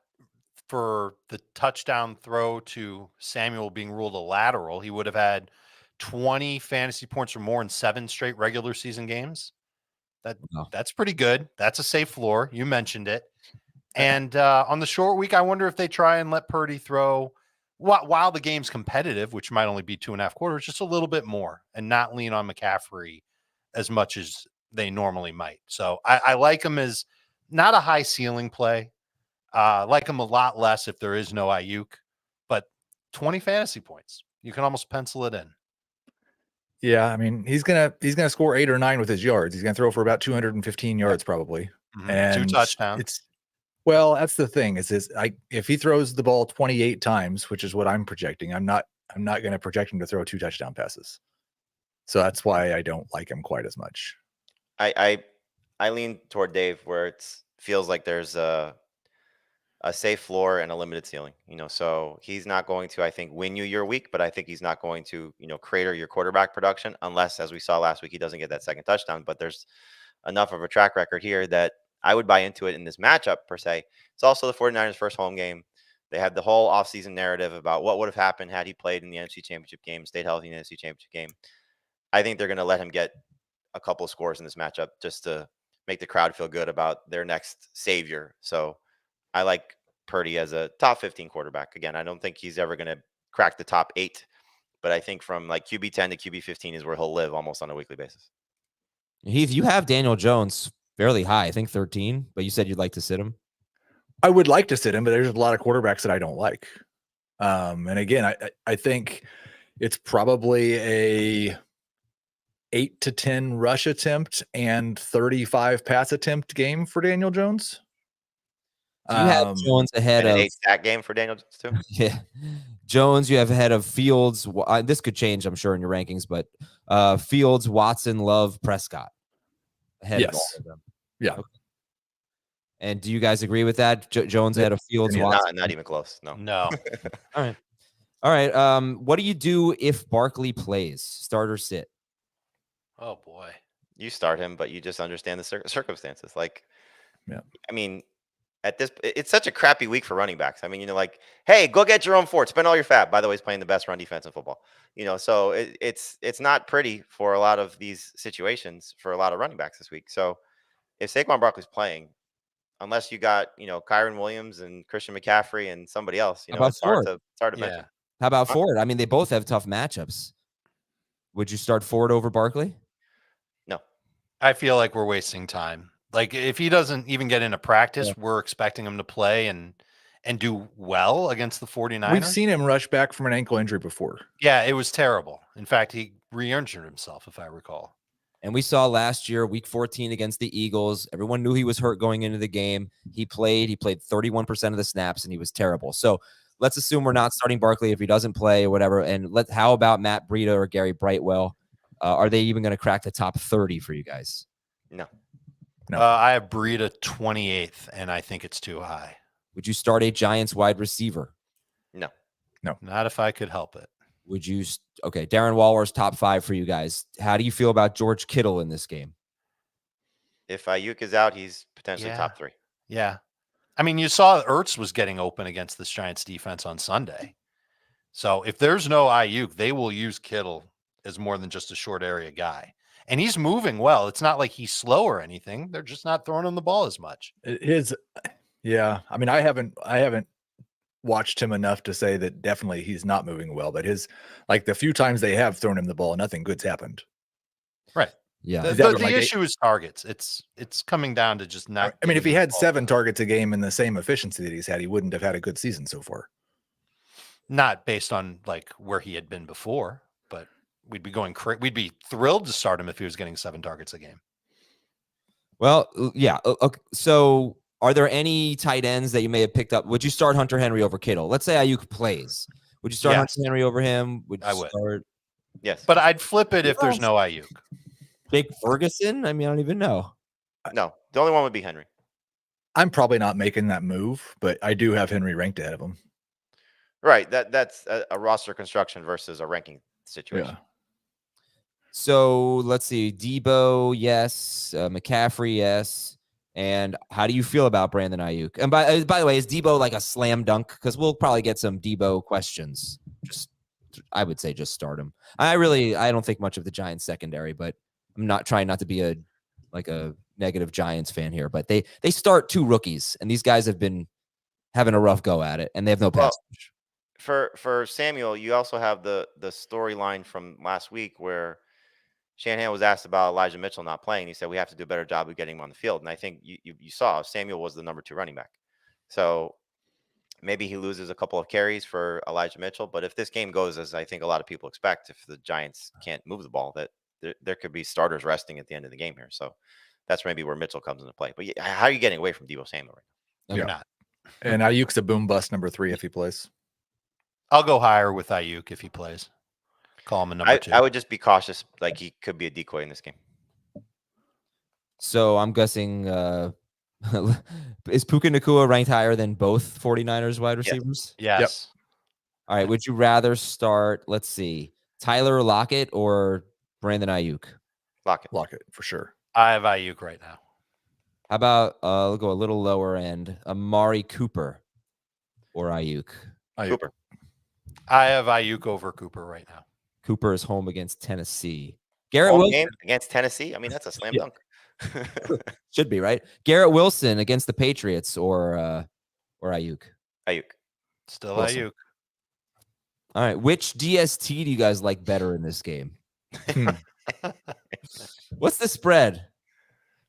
for the touchdown throw to Samuel being ruled a lateral, he would have had 20 fantasy points or more in 7 straight regular season games. That's pretty good. That's a safe floor. You mentioned it. And on the short week, I wonder if they try and let Purdy throw while the game's competitive, which might only be 2.5 quarters, just a little bit more and not lean on McCaffrey as much as they normally might. So I like him as not a high ceiling play. Like him a lot less if there is no Ayuk, but 20 fantasy points. You can almost pencil it in. Yeah, I mean, he's gonna score 8 or 9 with his yards. He's gonna throw for about 215 yards probably, and 2 touchdowns. Well, that's the thing is if he throws the ball 28 times, which is what I'm projecting, I'm not going to project him to throw 2 touchdown passes. So that's why I don't like him quite as much. I lean toward Dave where it feels like there's a safe floor and a limited ceiling. So he's not going to, I think, win you your week, but I think he's not going to, crater your quarterback production unless, as we saw last week, he doesn't get that second touchdown. But there's enough of a track record here that I would buy into it in this matchup per se. It's also the 49ers' first home game. They had the whole offseason narrative about what would have happened had he played in the NFC Championship game, stayed healthy in the NFC Championship game. I think they're going to let him get a couple of scores in this matchup just to make the crowd feel good about their next savior. So I like Purdy as a top 15 quarterback. Again, I don't think he's ever going to crack the top 8, but I think from like QB 10 to QB 15 is where he'll live almost on a weekly basis. Heath, you have Daniel Jones fairly high, I think 13, but you said you'd like to sit him. I would like to sit him, but there's a lot of quarterbacks that I don't like. And again, I think it's probably a 8 to 10 rush attempt and 35 pass attempt game for Daniel Jones. Do you have Jones ahead of 8 sack game for Daniel Jones too? Yeah, Jones you have ahead of Fields. This could change, I'm sure, in your rankings, but Fields, Watson, Love, Prescott ahead of all of them. Yeah. Okay. And do you guys agree with that? Jones ahead of Fields, Watson? Not even close. No. All right. What do you do if Barkley plays? Start or sit? Oh boy. You start him, but you just understand the circumstances. Like, yeah. I mean, it's such a crappy week for running backs. I mean, like, hey, go get Jerome Ford, spend all your fab. By the way, he's playing the best run defense in football. So it's not pretty for a lot of these situations for a lot of running backs this week. So if Saquon Barkley's playing, unless you got Kyron Williams and Christian McCaffrey and somebody else, it's hard to mention. How about Ford? I mean, they both have tough matchups. Would you start Ford over Barkley? No. I feel like we're wasting time. Like if he doesn't even get into practice, we're expecting him to play and do well against the 49ers. We've seen him rush back from an ankle injury before. Yeah, it was terrible. In fact, he re-injured himself, if I recall. And we saw last year, week 14 against the Eagles, everyone knew he was hurt going into the game. He played 31% of the snaps, and he was terrible. So let's assume we're not starting Barkley if he doesn't play or whatever. And how about Matt Breida or Gary Brightwell? Are they even going to crack the top 30 for you guys? No. I have Breida 28th, and I think it's too high. Would you start a Giants wide receiver? No. Not if I could help it. Would you? Okay, Darren Waller's top 5 for you guys. How do you feel about George Kittle in this game? If Ayuk is out, he's potentially top 3. Yeah. I mean, you saw Ertz was getting open against this Giants defense on Sunday. So if there's no Ayuk, they will use Kittle as more than just a short area guy. And he's moving well. It's not like he's slow or anything. They're just not throwing him the ball as much. Yeah. I mean, I haven't watched him enough to say that definitely he's not moving well, but the few times they have thrown him the ball, nothing good's happened. Right. Yeah. The issue is targets. It's coming down to just not. I mean, if he had 7 targets a game in the same efficiency that he's had, he wouldn't have had a good season so far. Not based on like where he had been before, but we'd be thrilled to start him if he was getting 7 targets a game. Well, yeah. Okay. So are there any tight ends that you may have picked up? Would you start Hunter Henry over Kittle? Let's say Ayuk plays. Would you start Hunter Henry over him? I would. Yes. But I'd flip it if there's no Ayuk. Jake Ferguson? I mean, I don't even know. No. The only one would be Henry. I'm probably not making that move, but I do have Henry ranked ahead of him. Right. That's a roster construction versus a ranking situation. Yeah. So let's see. Debo, yes. McCaffrey, yes. And how do you feel about Brandon Ayuk? And by the way, is Debo like a slam dunk? Because we'll probably get some Debo questions. I would say just start him. I don't think much of the Giants secondary, but I'm not trying not to be a negative Giants fan here. But they start 2 rookies, and these guys have been having a rough go at it, and they have no pass rush. For Samuel, you also have the storyline from last week where Shanahan was asked about Elijah Mitchell not playing. He said we have to do a better job of getting him on the field. And I think you saw Samuel was the number 2 running back. So maybe he loses a couple of carries for Elijah Mitchell. But if this game goes as I think a lot of people expect, if the Giants can't move the ball, that there could be starters resting at the end of the game here. So that's maybe where Mitchell comes into play. But how are you getting away from Debo Samuel right now? You're not. And Ayuk's a boom bust number 3 if he plays. I'll go higher with Ayuk if he plays. Call him a number 2. I would just be cautious. Like he could be a decoy in this game. So I'm guessing is Puka Nacua ranked higher than both 49ers wide receivers? Yes. All right. Would you rather start, let's see, Tyler Lockett or Brandon Ayuk? Lockett for sure. I have Ayuk right now. How about we'll go a little lower end, Amari Cooper or Ayuk? Cooper. I have Ayuk over Cooper right now. Cooper is home against Tennessee. Garrett Home Wilson game against Tennessee. I mean, that's a slam dunk. should be right. Garrett Wilson against the Patriots or Ayuk. Ayuk. Still Wilson. Ayuk. All right. Which DST do you guys like better in this game? What's the spread?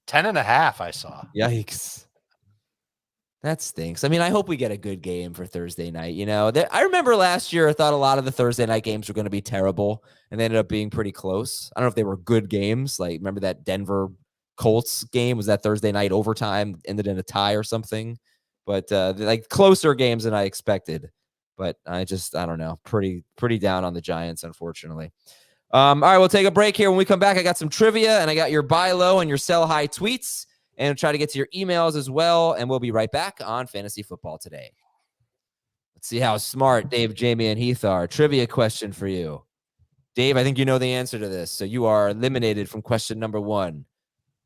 10.5. I saw. Yikes. That stinks. I mean, I hope we get a good game for Thursday night. You know, I remember last year, I thought a lot of the Thursday night games were going to be terrible, and they ended up being pretty close. I don't know if they were good games. Like, remember that Denver Colts game? Was that Thursday night overtime, ended in a tie or something? But like closer games than I expected. But I don't know. Pretty down on the Giants, unfortunately. All right, we'll take a break here. When we come back, I got some trivia, and I got your buy low and your sell high tweets. And try to get to your emails as well. And we'll be right back on Fantasy Football Today. Let's see how smart Dave, Jamie, and Heath are. Trivia question for you. Dave, I think you know the answer to this. So you are eliminated from question number 1.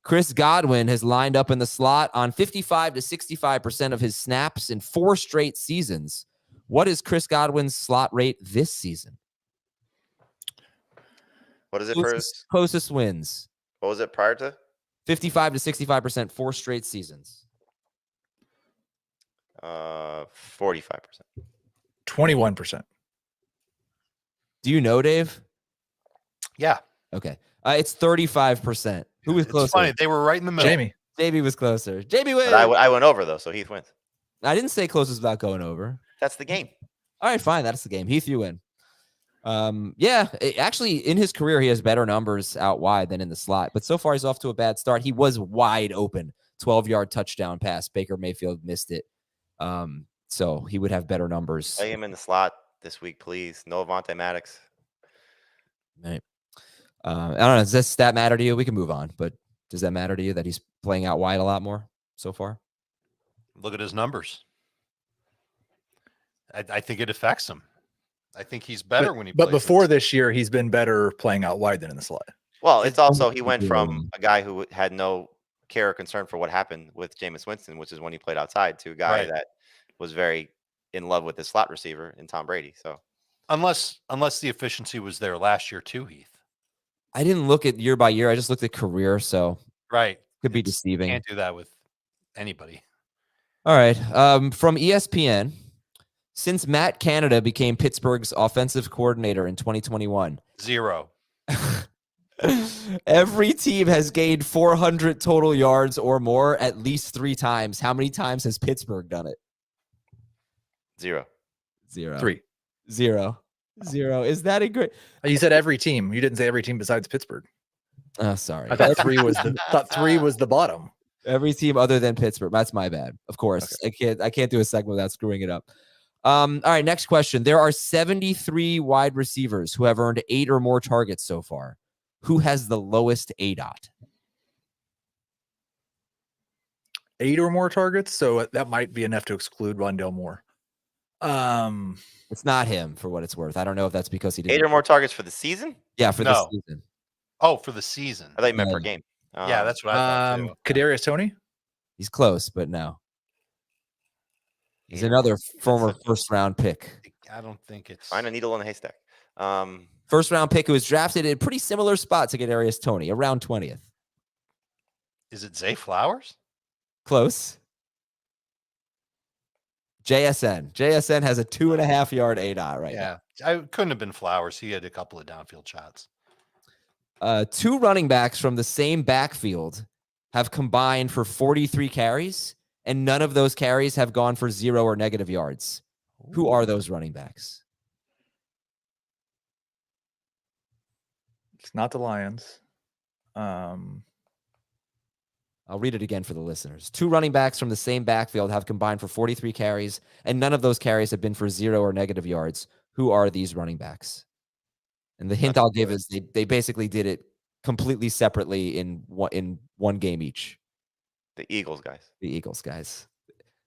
Chris Godwin has lined up in the slot on 55 to 65% of his snaps in 4 straight seasons. What is Chris Godwin's slot rate this season? What is it closest wins? What was it prior to? 55 to 65%, 4 straight seasons. 45%. 21%. Do you know, Dave? Yeah. Okay. It's 35%. Who was closer? It's funny. They were right in the middle. Jamie was closer. Jamie wins. But I went over, though, so Heath wins. I didn't say closest without going over. That's the game. All right, fine. That's the game. Heath, you win. Actually, in his career, he has better numbers out wide than in the slot. But so far, he's off to a bad start. He was wide open. 12-yard touchdown pass. Baker Mayfield missed it. So he would have better numbers. Play him in the slot this week, please. No Avante Maddox. Right. I don't know. Does this stat matter to you? We can move on. But does that matter to you that he's playing out wide a lot more so far? Look at his numbers. I think it affects him. I think he's better when he plays. But before this year, he's been better playing out wide than in the slot. Well, it's also he went from a guy who had no care or concern for what happened with Jameis Winston, which is when he played outside, to a guy that was very in love with his slot receiver in Tom Brady. So unless the efficiency was there last year too, Heath. I didn't look at year by year. I just looked at career. So could be deceiving. Can't do that with anybody. All right. From ESPN. Since Matt Canada became Pittsburgh's offensive coordinator in 2021. 0. Every team has gained 400 total yards or more at least 3 times. How many times has Pittsburgh done it? 0. 3. 0. Is that a great? You said every team. You didn't say every team besides Pittsburgh. Oh, sorry. I thought 3 was the bottom. Every team other than Pittsburgh. That's my bad. Of course. Okay. I can't do a segment without screwing it up. All right, next question. There are 73 wide receivers who have earned 8 or more targets so far. Who has the lowest ADOT? 8 or more targets, so that might be enough to exclude Rondale Moore. It's not him for what it's worth. I don't know if that's because he 8 didn't. or more targets for the season? Yeah, for No. the season. Oh, for the season. I thought you meant Yeah. per game. Yeah, that's what I thought too. Kadarius Toney. He's close, but no. He's 8 or another more. former That's first round pick. I don't think it's. Find a needle in a haystack. First round pick who was drafted in a pretty similar spot to Kadarius Toney, around 20th. Is it Zay Flowers? Close. JSN. JSN has a 2.5 yard ADOT right now. Yeah, I couldn't have been Flowers. He had a couple of downfield shots. 2 running backs from the same backfield have combined for 43 carries, and none of those carries have gone for 0 or negative yards. Who are those running backs? It's not the Lions. I'll read it again for the listeners. 2 running backs from the same backfield have combined for 43 carries, and none of those carries have been for 0 or negative yards. Who are these running backs? And the hint I'll give is they basically did it completely separately in one game each. The Eagles guys. The Eagles guys.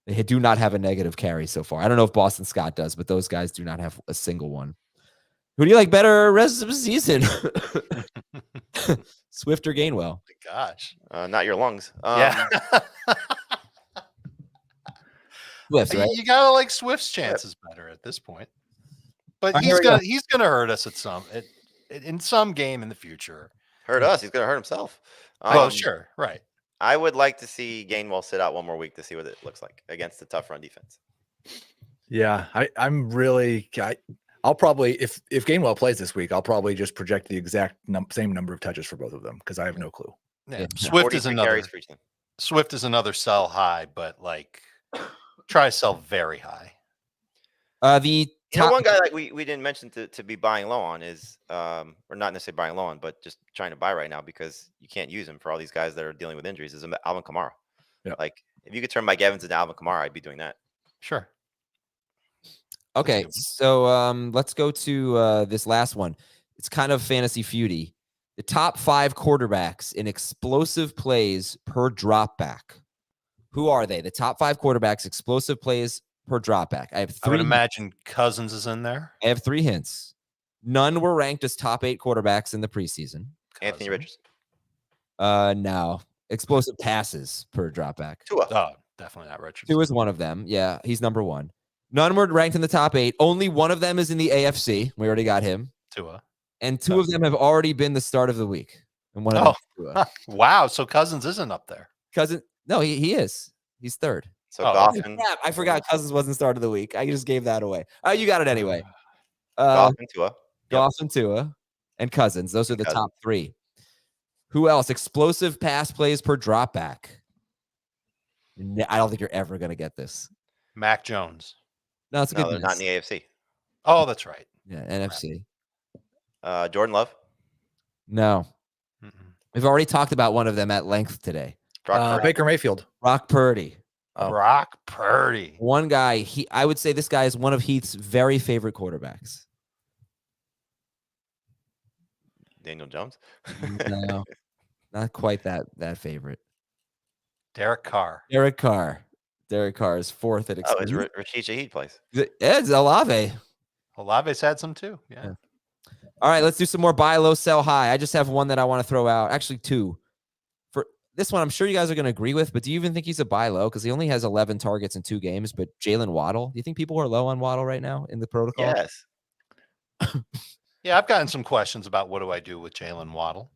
They do not have a negative carry so far. I don't know if Boston Scott does, but those guys do not have a single one. Who do you like better rest of the season? Swift or Gainwell? Gosh. Not your lungs. Yeah. Swift, right? You gotta like Swift's chances better at this point. But Here we he's gonna hurt us in some game in the future. Hurt us. He's going to hurt himself. Oh, sure. Right. I would like to see Gainwell sit out one more week to see what it looks like against the tough run defense. Yeah, I'm really. I'll probably if Gainwell plays this week, I'll probably just project the exact same number of touches for both of them because I have no clue. Yeah. Swift is 43 another. carries for each team. Swift is another sell high, but like try to sell very high. The You know, top, one guy like we didn't mention to be buying low on is, or not necessarily buying low on, but just trying to buy right now because you can't use him for all these guys that are dealing with injuries is Alvin Kamara. Yeah. Like if you could turn Mike Evans into Alvin Kamara, I'd be doing that. Sure. okay, so let's go to this last one. It's kind of fantasy feudy. The top 5 quarterbacks in explosive plays per drop back. Who are they? The top 5 quarterbacks, explosive plays per drop back. I have 3. I would imagine Cousins is in there. I have 3 hints. None were ranked as top 8 quarterbacks in the preseason. Anthony Cousins. Richardson. No. Explosive passes per drop back. Tua. Oh, definitely not Richardson. 2 is one of them. Yeah, he's number 1. None were ranked in the top 8. Only one of them is in the AFC. We already got him. Tua. And 2 of them have already been the start of the week. And one of them is Tua. Wow. So Cousins isn't up there. No, he is. He's 3rd. So Oh, Goff okay. and Yeah, I forgot Cousins wasn't start of the week. I just gave that away. You got it anyway. Goff and Tua. Goff and Tua and Cousins. Those are the Cousins. top 3. Who else? Explosive pass plays per drop back. I don't think you're ever going to get this. Mac Jones. No, it's a No, good they're not guess. in the AFC. Oh, that's right. Yeah, NFC. Jordan Love. No. Mm-mm. We've already talked about one of them at length today. Brock Purdy. Baker Mayfield. Brock Purdy. Oh. Brock Purdy. One guy, I would say this guy is one of Heath's very favorite quarterbacks. Daniel Jones. No, not quite that favorite. Derek Carr. Derek Carr. Derek Carr is 4th at Oh, it's explosive. Rashid Shaheed plays. It's Olave. Olave's had some too. Yeah. All right, let's do some more buy low, sell high. I just have one that I want to throw out. Actually, 2. For this one, I'm sure you guys are going to agree with, but do you even think he's a buy low? Because he only has 11 targets in 2 games, but Jalen Waddle. Do you think people are low on Waddle right now in the protocol? Yes. Yeah, I've gotten some questions about what do I do with Jalen Waddle.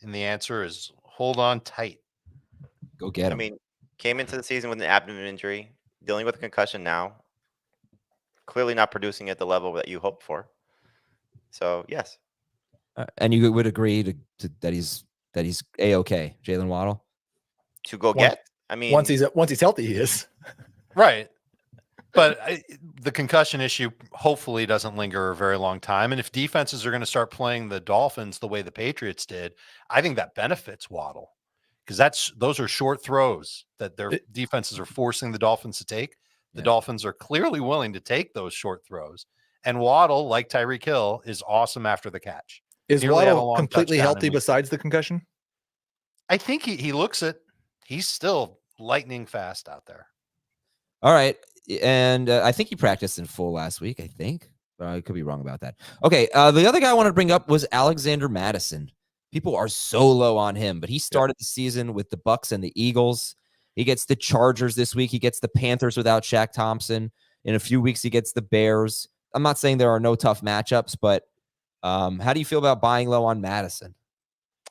And the answer is hold on tight. Go get him. I mean, came into the season with an abdomen injury, dealing with a concussion now. Clearly not producing at the level that you hoped for. So yes. And you would agree that he's A-okay, Jalen Waddle? To go Once- get. I mean, Once he's healthy, he is. Right. But the concussion mission hopefully doesn't linger a very long time. And if defenses are going to start playing the Dolphins the way the Patriots did, I think that benefits Waddle because those are short throws that their defenses are forcing the Dolphins to take. The Dolphins are clearly willing to take those short throws. And Waddle, like Tyreek Hill, is awesome after the catch. Is Nearly had a Waddle long completely touchdown healthy in week besides the concussion? I think he looks it. He's still lightning fast out there. All right. And I think he practiced in full last week, I think. But I could be wrong about that. Okay. The other guy I wanted to bring up was Alexander Madison. People are so low on him, but he started the season with the Bucks and the Eagles. He gets the Chargers this week. He gets the Panthers without Shaq Thompson. In a few weeks, he gets the Bears. I'm not saying there are no tough matchups, but how do you feel about buying low on Madison?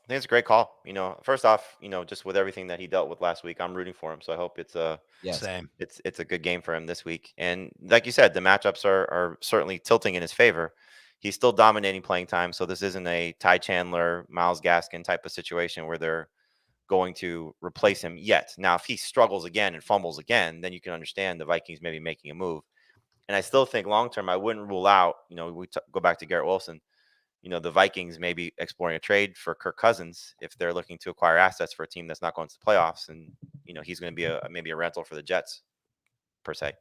I think it's a great call. First off, just with everything that he dealt with last week, I'm rooting for him. So I hope it's Same. it's a good game for him this week. And like you said, the matchups are certainly tilting in his favor. He's still dominating playing time, so this isn't a Ty Chandler, Myles Gaskin type of situation where they're going to replace him yet. Now, if he struggles again and fumbles again, then you can understand the Vikings maybe making a move. And I still think long term, I wouldn't rule out. Go back to Garrett Wilson. The Vikings may be exploring a trade for Kirk Cousins if they're looking to acquire assets for a team that's not going to the playoffs, and he's going to be maybe a rental for the Jets per se.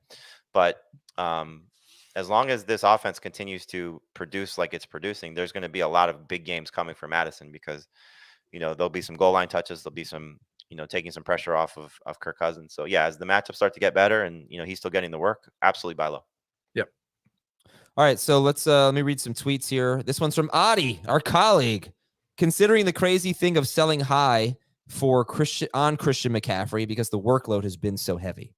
But as long as this offense continues to produce like it's producing, there's going to be a lot of big games coming for Madison because there'll be some goal line touches, there'll be some taking some pressure off of Kirk Cousins. So yeah, as the matchups start to get better and he's still getting the work, absolutely buy low. Yep. All right, so let me read some tweets here. This one's from Adi, our colleague. Considering the crazy thing of selling high for Christian McCaffrey because the workload has been so heavy.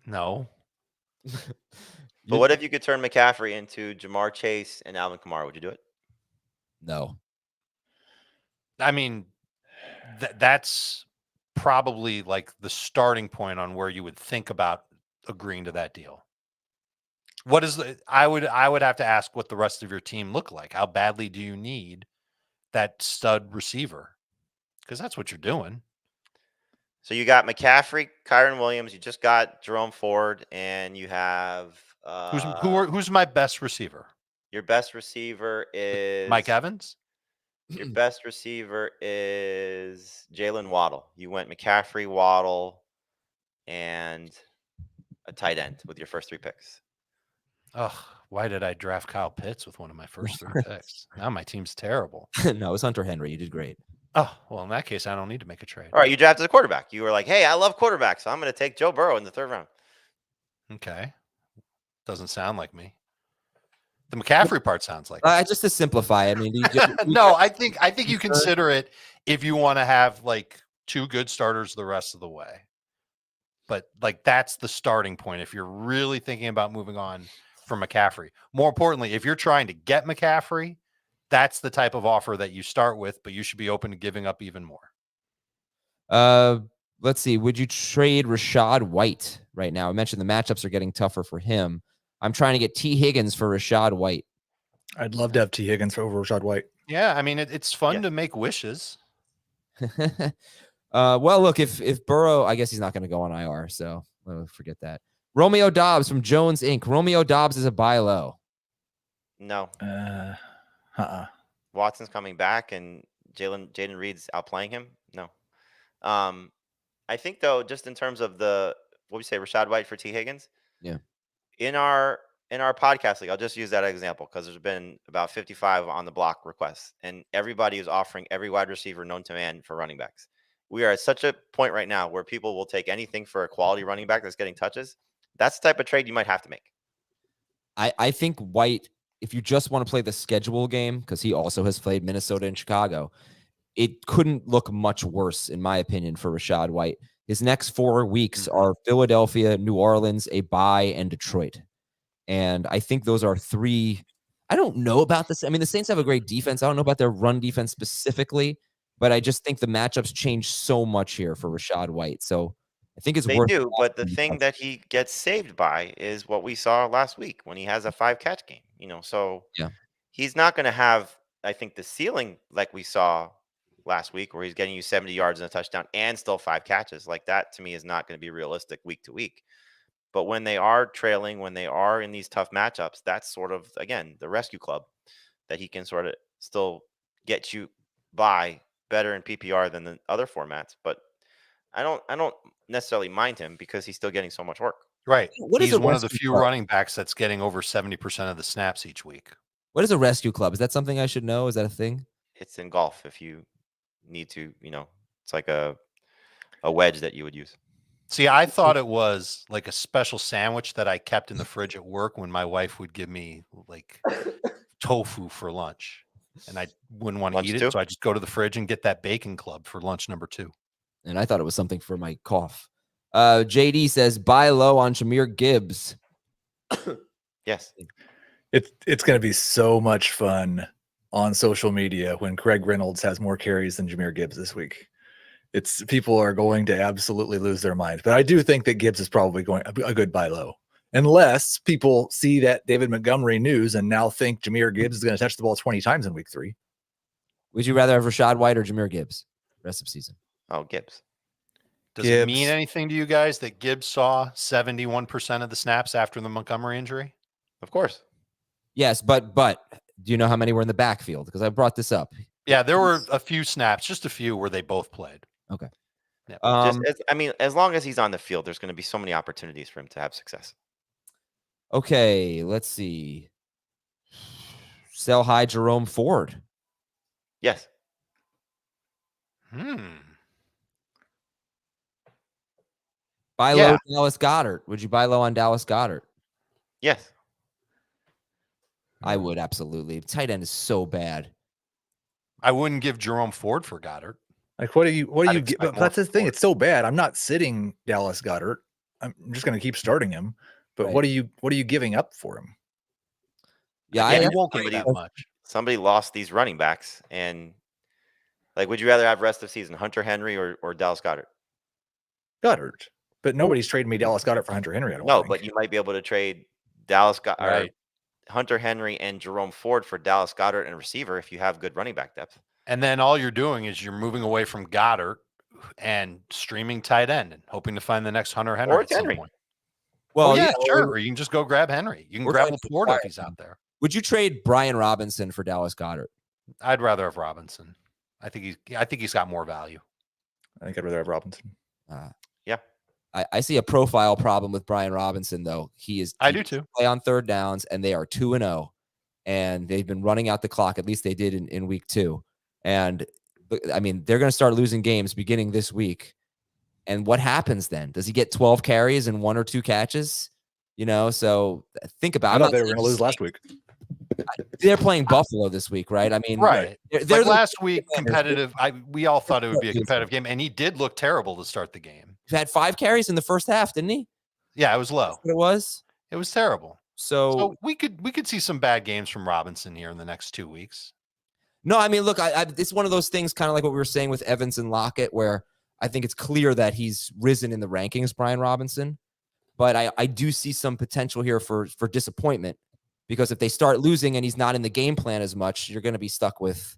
No. But what if you could turn McCaffrey into Jamar Chase and Alvin Kamara? Would you do it? No. I mean, that's probably like the starting point on where you would think about agreeing to that deal. What is I would have to ask what the rest of your team look like. How badly do you need that stud receiver? Because that's what you're doing. So you got McCaffrey, Kyron Williams. You just got Jerome Ford, and you have who's my best receiver? Your best receiver is Mike Evans. Your best receiver is Jalen Waddle. You went McCaffrey, Waddle, and a tight end with your first 3 picks. Ugh, why did I draft Kyle Pitts with one of my first 3 picks? Now my team's terrible. No, it was Hunter Henry. You did great. Oh, well, in that case, I don't need to make a trade. All right, you drafted a quarterback. You were like, hey, I love quarterbacks, so I'm going to take Joe Burrow in the 3rd round. Okay. Doesn't sound like me. The McCaffrey part sounds like Just to simplify, I mean, no, I think you consider it if you want to have like 2 good starters the rest of the way. But like that's the starting point if you're really thinking about moving on from McCaffrey. More importantly, if you're trying to get McCaffrey, that's the type of offer that you start with, but you should be open to giving up even more. Let's see. Would you trade Rachaad White right now? I mentioned the matchups are getting tougher for him. I'm trying to get T. Higgins for Rachaad White. I'd love to have T. Higgins over Rachaad White. Yeah, I mean, it's fun to make wishes. Well, look, if Burrow, I guess he's not going to go on IR, so forget that. Romeo Dobbs from Jones Inc. Romeo Dobbs is a buy low. No. Watson's coming back, and Jaden Reed's outplaying him. No. I think though, just in terms of what we say, Rachaad White for T. Higgins. Yeah. In our podcast league, I'll just use that example because there's been about 55 on the block requests, and everybody is offering every wide receiver known to man for running backs. We are at such a point right now where people will take anything for a quality running back that's getting touches. That's the type of trade you might have to make. I think White, if you just want to play the schedule game, because he also has played Minnesota and Chicago, it couldn't look much worse, in my opinion, for Rachaad White. His next 4 weeks are Philadelphia, New Orleans, a bye, and Detroit. And I think those are 3. I don't know about this. I mean, the Saints have a great defense. I don't know about their run defense specifically, but I just think the matchups change so much here for Rachaad White. So I think it's worth. They do, but the thing that he gets saved by is what we saw last week when he has a 5-catch game. So yeah, he's not going to have, I think, the ceiling like we saw last week where he's getting you 70 yards and a touchdown and still 5 catches. Like that to me is not going to be realistic week to week. But when they are trailing, when they are in these tough matchups, that's sort of, again, the rescue club that he can sort of still get you by better in PPR than the other formats. But I don't necessarily mind him because he's still getting so much work. Right. What is he's a one of the rescue few club? running backs that's getting over 70% of the snaps each week. What is a rescue club? Is that something I should know? Is that a thing? It's in golf if you need to, it's like a a wedge that you would use. See, I thought it was like a special sandwich that I kept in the fridge at work when my wife would give me like tofu for lunch, and I wouldn't want to Lunch eat it, too? so I just go to the fridge and get that bacon club for lunch number 2. And I thought it was something for my cough. JD says buy low on Jahmyr Gibbs. Yes. It's going to be so much fun on social media when Craig Reynolds has more carries than Jahmyr Gibbs this week. People are going to absolutely lose their minds. But I do think that Gibbs is probably going a good buy low, unless people see that David Montgomery news and now think Jahmyr Gibbs is going to touch the ball 20 times in week 3. Would you rather have Rashad White or Jahmyr Gibbs rest of season? Oh, Gibbs. Does it mean anything to you guys that Gibbs saw 71% of the snaps after the Montgomery injury? Of course. Yes, but do you know how many were in the backfield? Because I brought this up. Yeah, there were a few snaps, just a few where they both played. Okay. Yeah. As long as he's on the field, there's going to be so many opportunities for him to have success. Okay, let's see. Sell high Jerome Ford. Yes. Buy low Dallas Goedert. Would you buy low on Dallas Goedert? Yes. I would, absolutely. Tight end is so bad. I wouldn't give Jerome Ford for Goddard. Like, what do you get? expect more That's the from thing. Ford. It's so bad. I'm not sitting Dallas Goedert. I'm just going to keep starting him. But Right. what are you giving up for him? Yeah, Again, I you won't get that much. Somebody lost these running backs, and like, would you rather have rest of season Hunter Henry or Dallas Goedert? Goddard. But nobody's trading me Dallas Goedert for Hunter Henry. I don't No, think. but you might be able to trade Dallas Goedert, Right. Hunter Henry, and Jerome Ford for Dallas Goedert and receiver if you have good running back depth. And then all you're doing is you're moving away from Goddard and streaming tight end and hoping to find the next Hunter Henry Or at some Henry. point. well, Yeah, you know, sure. Or you can just go grab Henry. You can We're grab trying to Laporta if acquire he's him. out there. Would you trade Brian Robinson for Dallas Goedert? I'd rather have Robinson. I think he's got more value. I think I'd rather have Robinson. Yeah. I see a profile problem with Brian Robinson, though. He I do too. play on third downs, and they are 2-0, and they've been running out the clock. At least they did in week 2. And I mean, they're going to start losing games beginning this week. And what happens then? Does he get 12 carries and 1 or 2 catches? You know, so think about. I I'm thought not they were saying going to lose last week. They're playing Buffalo this week, right? I mean, Right. They're Like the last week, Commanders. competitive. We all thought it would be a competitive game, and he did look terrible to start the game. He had 5 carries in the first half, didn't he? Yeah, it was low. That's what it was. It was terrible. So So we could see some bad games from Robinson here in the next 2 weeks. no, I mean, look, it's one of those things, kind of like what we were saying with Evans and Lockett, where I think it's clear that he's risen in the rankings, Brian Robinson. But I do see some potential here for disappointment, because if they start losing and he's not in the game plan as much, you're going to be stuck with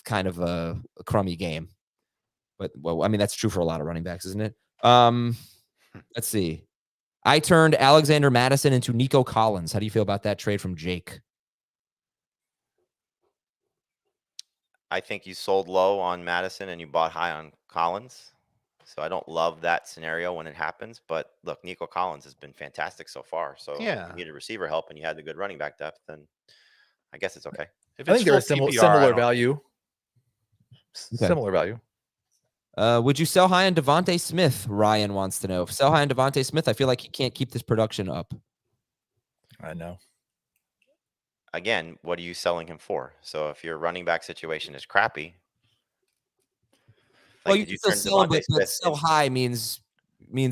kind of a crummy game. But well, I mean, that's true for a lot of running backs, isn't it? Let's see. I turned Alexander Madison into Nico Collins. How do you feel about that trade from Jake? I think you sold low on Madison and you bought high on Collins. So I don't love that scenario when it happens. But look, Nico Collins has been fantastic so far. So Yeah. if you needed receiver help and you had the good running back depth, then I guess it's okay. If I think they're a full PPR, I similar don't- value. Okay. Similar value. Would you sell high on Devontae Smith? Ryan wants to know. If sell high on Devontae Smith, I feel like he can't keep this production up. I know. Again, what are you selling him for? So if your running back situation is crappy, Well, like, you did can still sell him, Devontae but Smith sell in- high means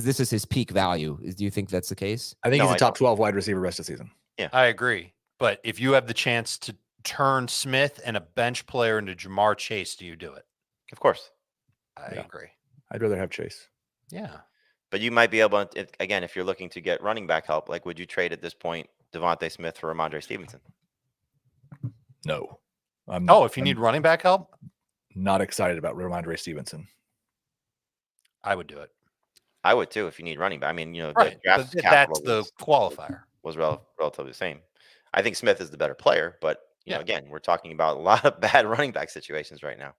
this is his peak value. Do you think that's the case? I think No, he's I a top don't. 12 wide receiver rest of the season. I agree. But if you have the chance to turn Smith and a bench player into Jamar Chase, do you do it? Of course. I Yeah. agree. I'd rather have Chase. Yeah. But you might be able to, again, if you're looking to get running back help, like, would you trade at this point Devontae Smith for Ramondre Stevenson? No. I'm If you need running back help, not excited about Ramondre Stevenson. I would do it. I would too if you need running back. I mean, the Right. draft But capital that's the was- qualifier. was relatively the same. I think Smith is the better player, but Yeah. again, we're talking about a lot of bad running back situations right now.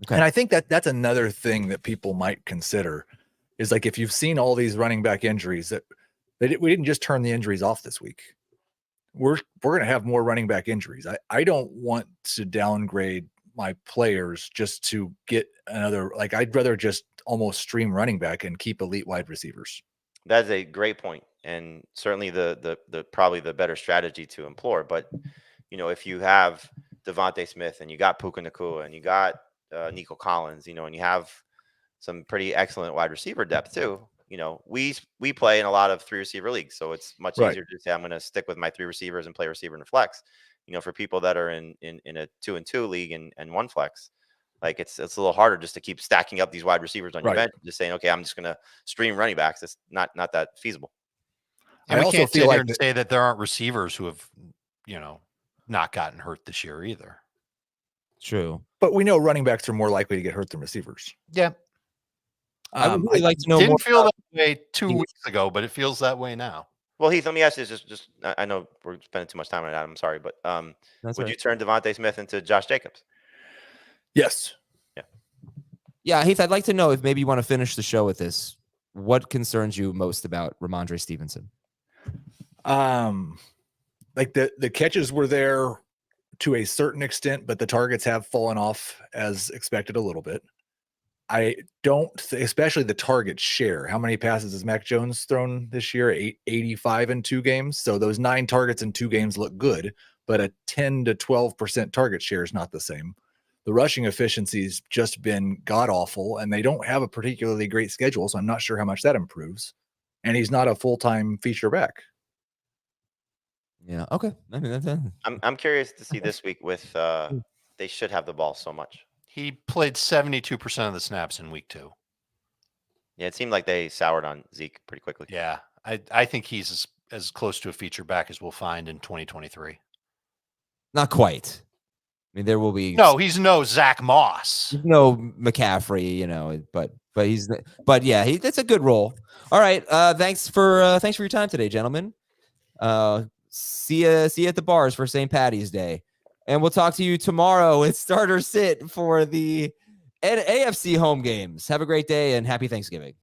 Okay. And I think that's another thing that people might consider is, like, if you've seen all these running back injuries, that we didn't just turn the injuries off this week. We're going to have more running back injuries. I don't want to downgrade my players just to get another. Like, I'd rather just almost stream running back and keep elite wide receivers. That's a great point, and certainly the probably the better strategy to implore. But if you have Devontae Smith and you got Puka Nacua and you got Nico Collins, and you have some pretty excellent wide receiver depth too. We play in a lot of 3 receiver leagues, so it's much Right. easier to say I'm going to stick with my 3 receivers and play receiver in a flex. For people that are in a 2-2 league and 1 flex, like it's a little harder just to keep stacking up these wide receivers on your Right. bench. Just saying, okay, I'm just going to stream running backs. It's not that feasible. And I we also can't feel sit like here and that- say that there aren't receivers who have, not gotten hurt this year either. True. But we know running backs are more likely to get hurt than receivers. Yeah. I would really like to know more. Didn't feel about- that way 2 Heath. weeks ago, but it feels that way now. Well, Heath, let me ask you this. Just I know we're spending too much time on it. I'm sorry, but That's would right. you turn Devontae Smith into Josh Jacobs? Yes. Yeah, Heath, I'd like to know if maybe you want to finish the show with this. What concerns you most about Ramondre Stevenson? Like the catches were there to a certain extent, but the targets have fallen off as expected a little bit. I don't, especially the target share. How many passes has Mac Jones thrown this year? 85 in 2 games. So those 9 targets in 2 games look good, but a 10 to 12% target share is not the same. The rushing efficiency's just been god awful, and they don't have a particularly great schedule, so I'm not sure how much that improves. And he's not a full-time feature back. Yeah. Okay. I mean, that's I'm curious to see this week with they should have the ball so much. He played 72% of the snaps in week 2. Yeah, it seemed like they soured on Zeke pretty quickly. Yeah. I think he's as close to a feature back as we'll find in 2023. not quite. I mean, there will be No, he's no Zach Moss. no McCaffrey, but yeah, that's a good role. All right. Thanks for your time today, gentlemen. See you at the bars for St. Patty's Day. And we'll talk to you tomorrow at Starter Sit for the AFC home games. Have a great day and happy Thanksgiving.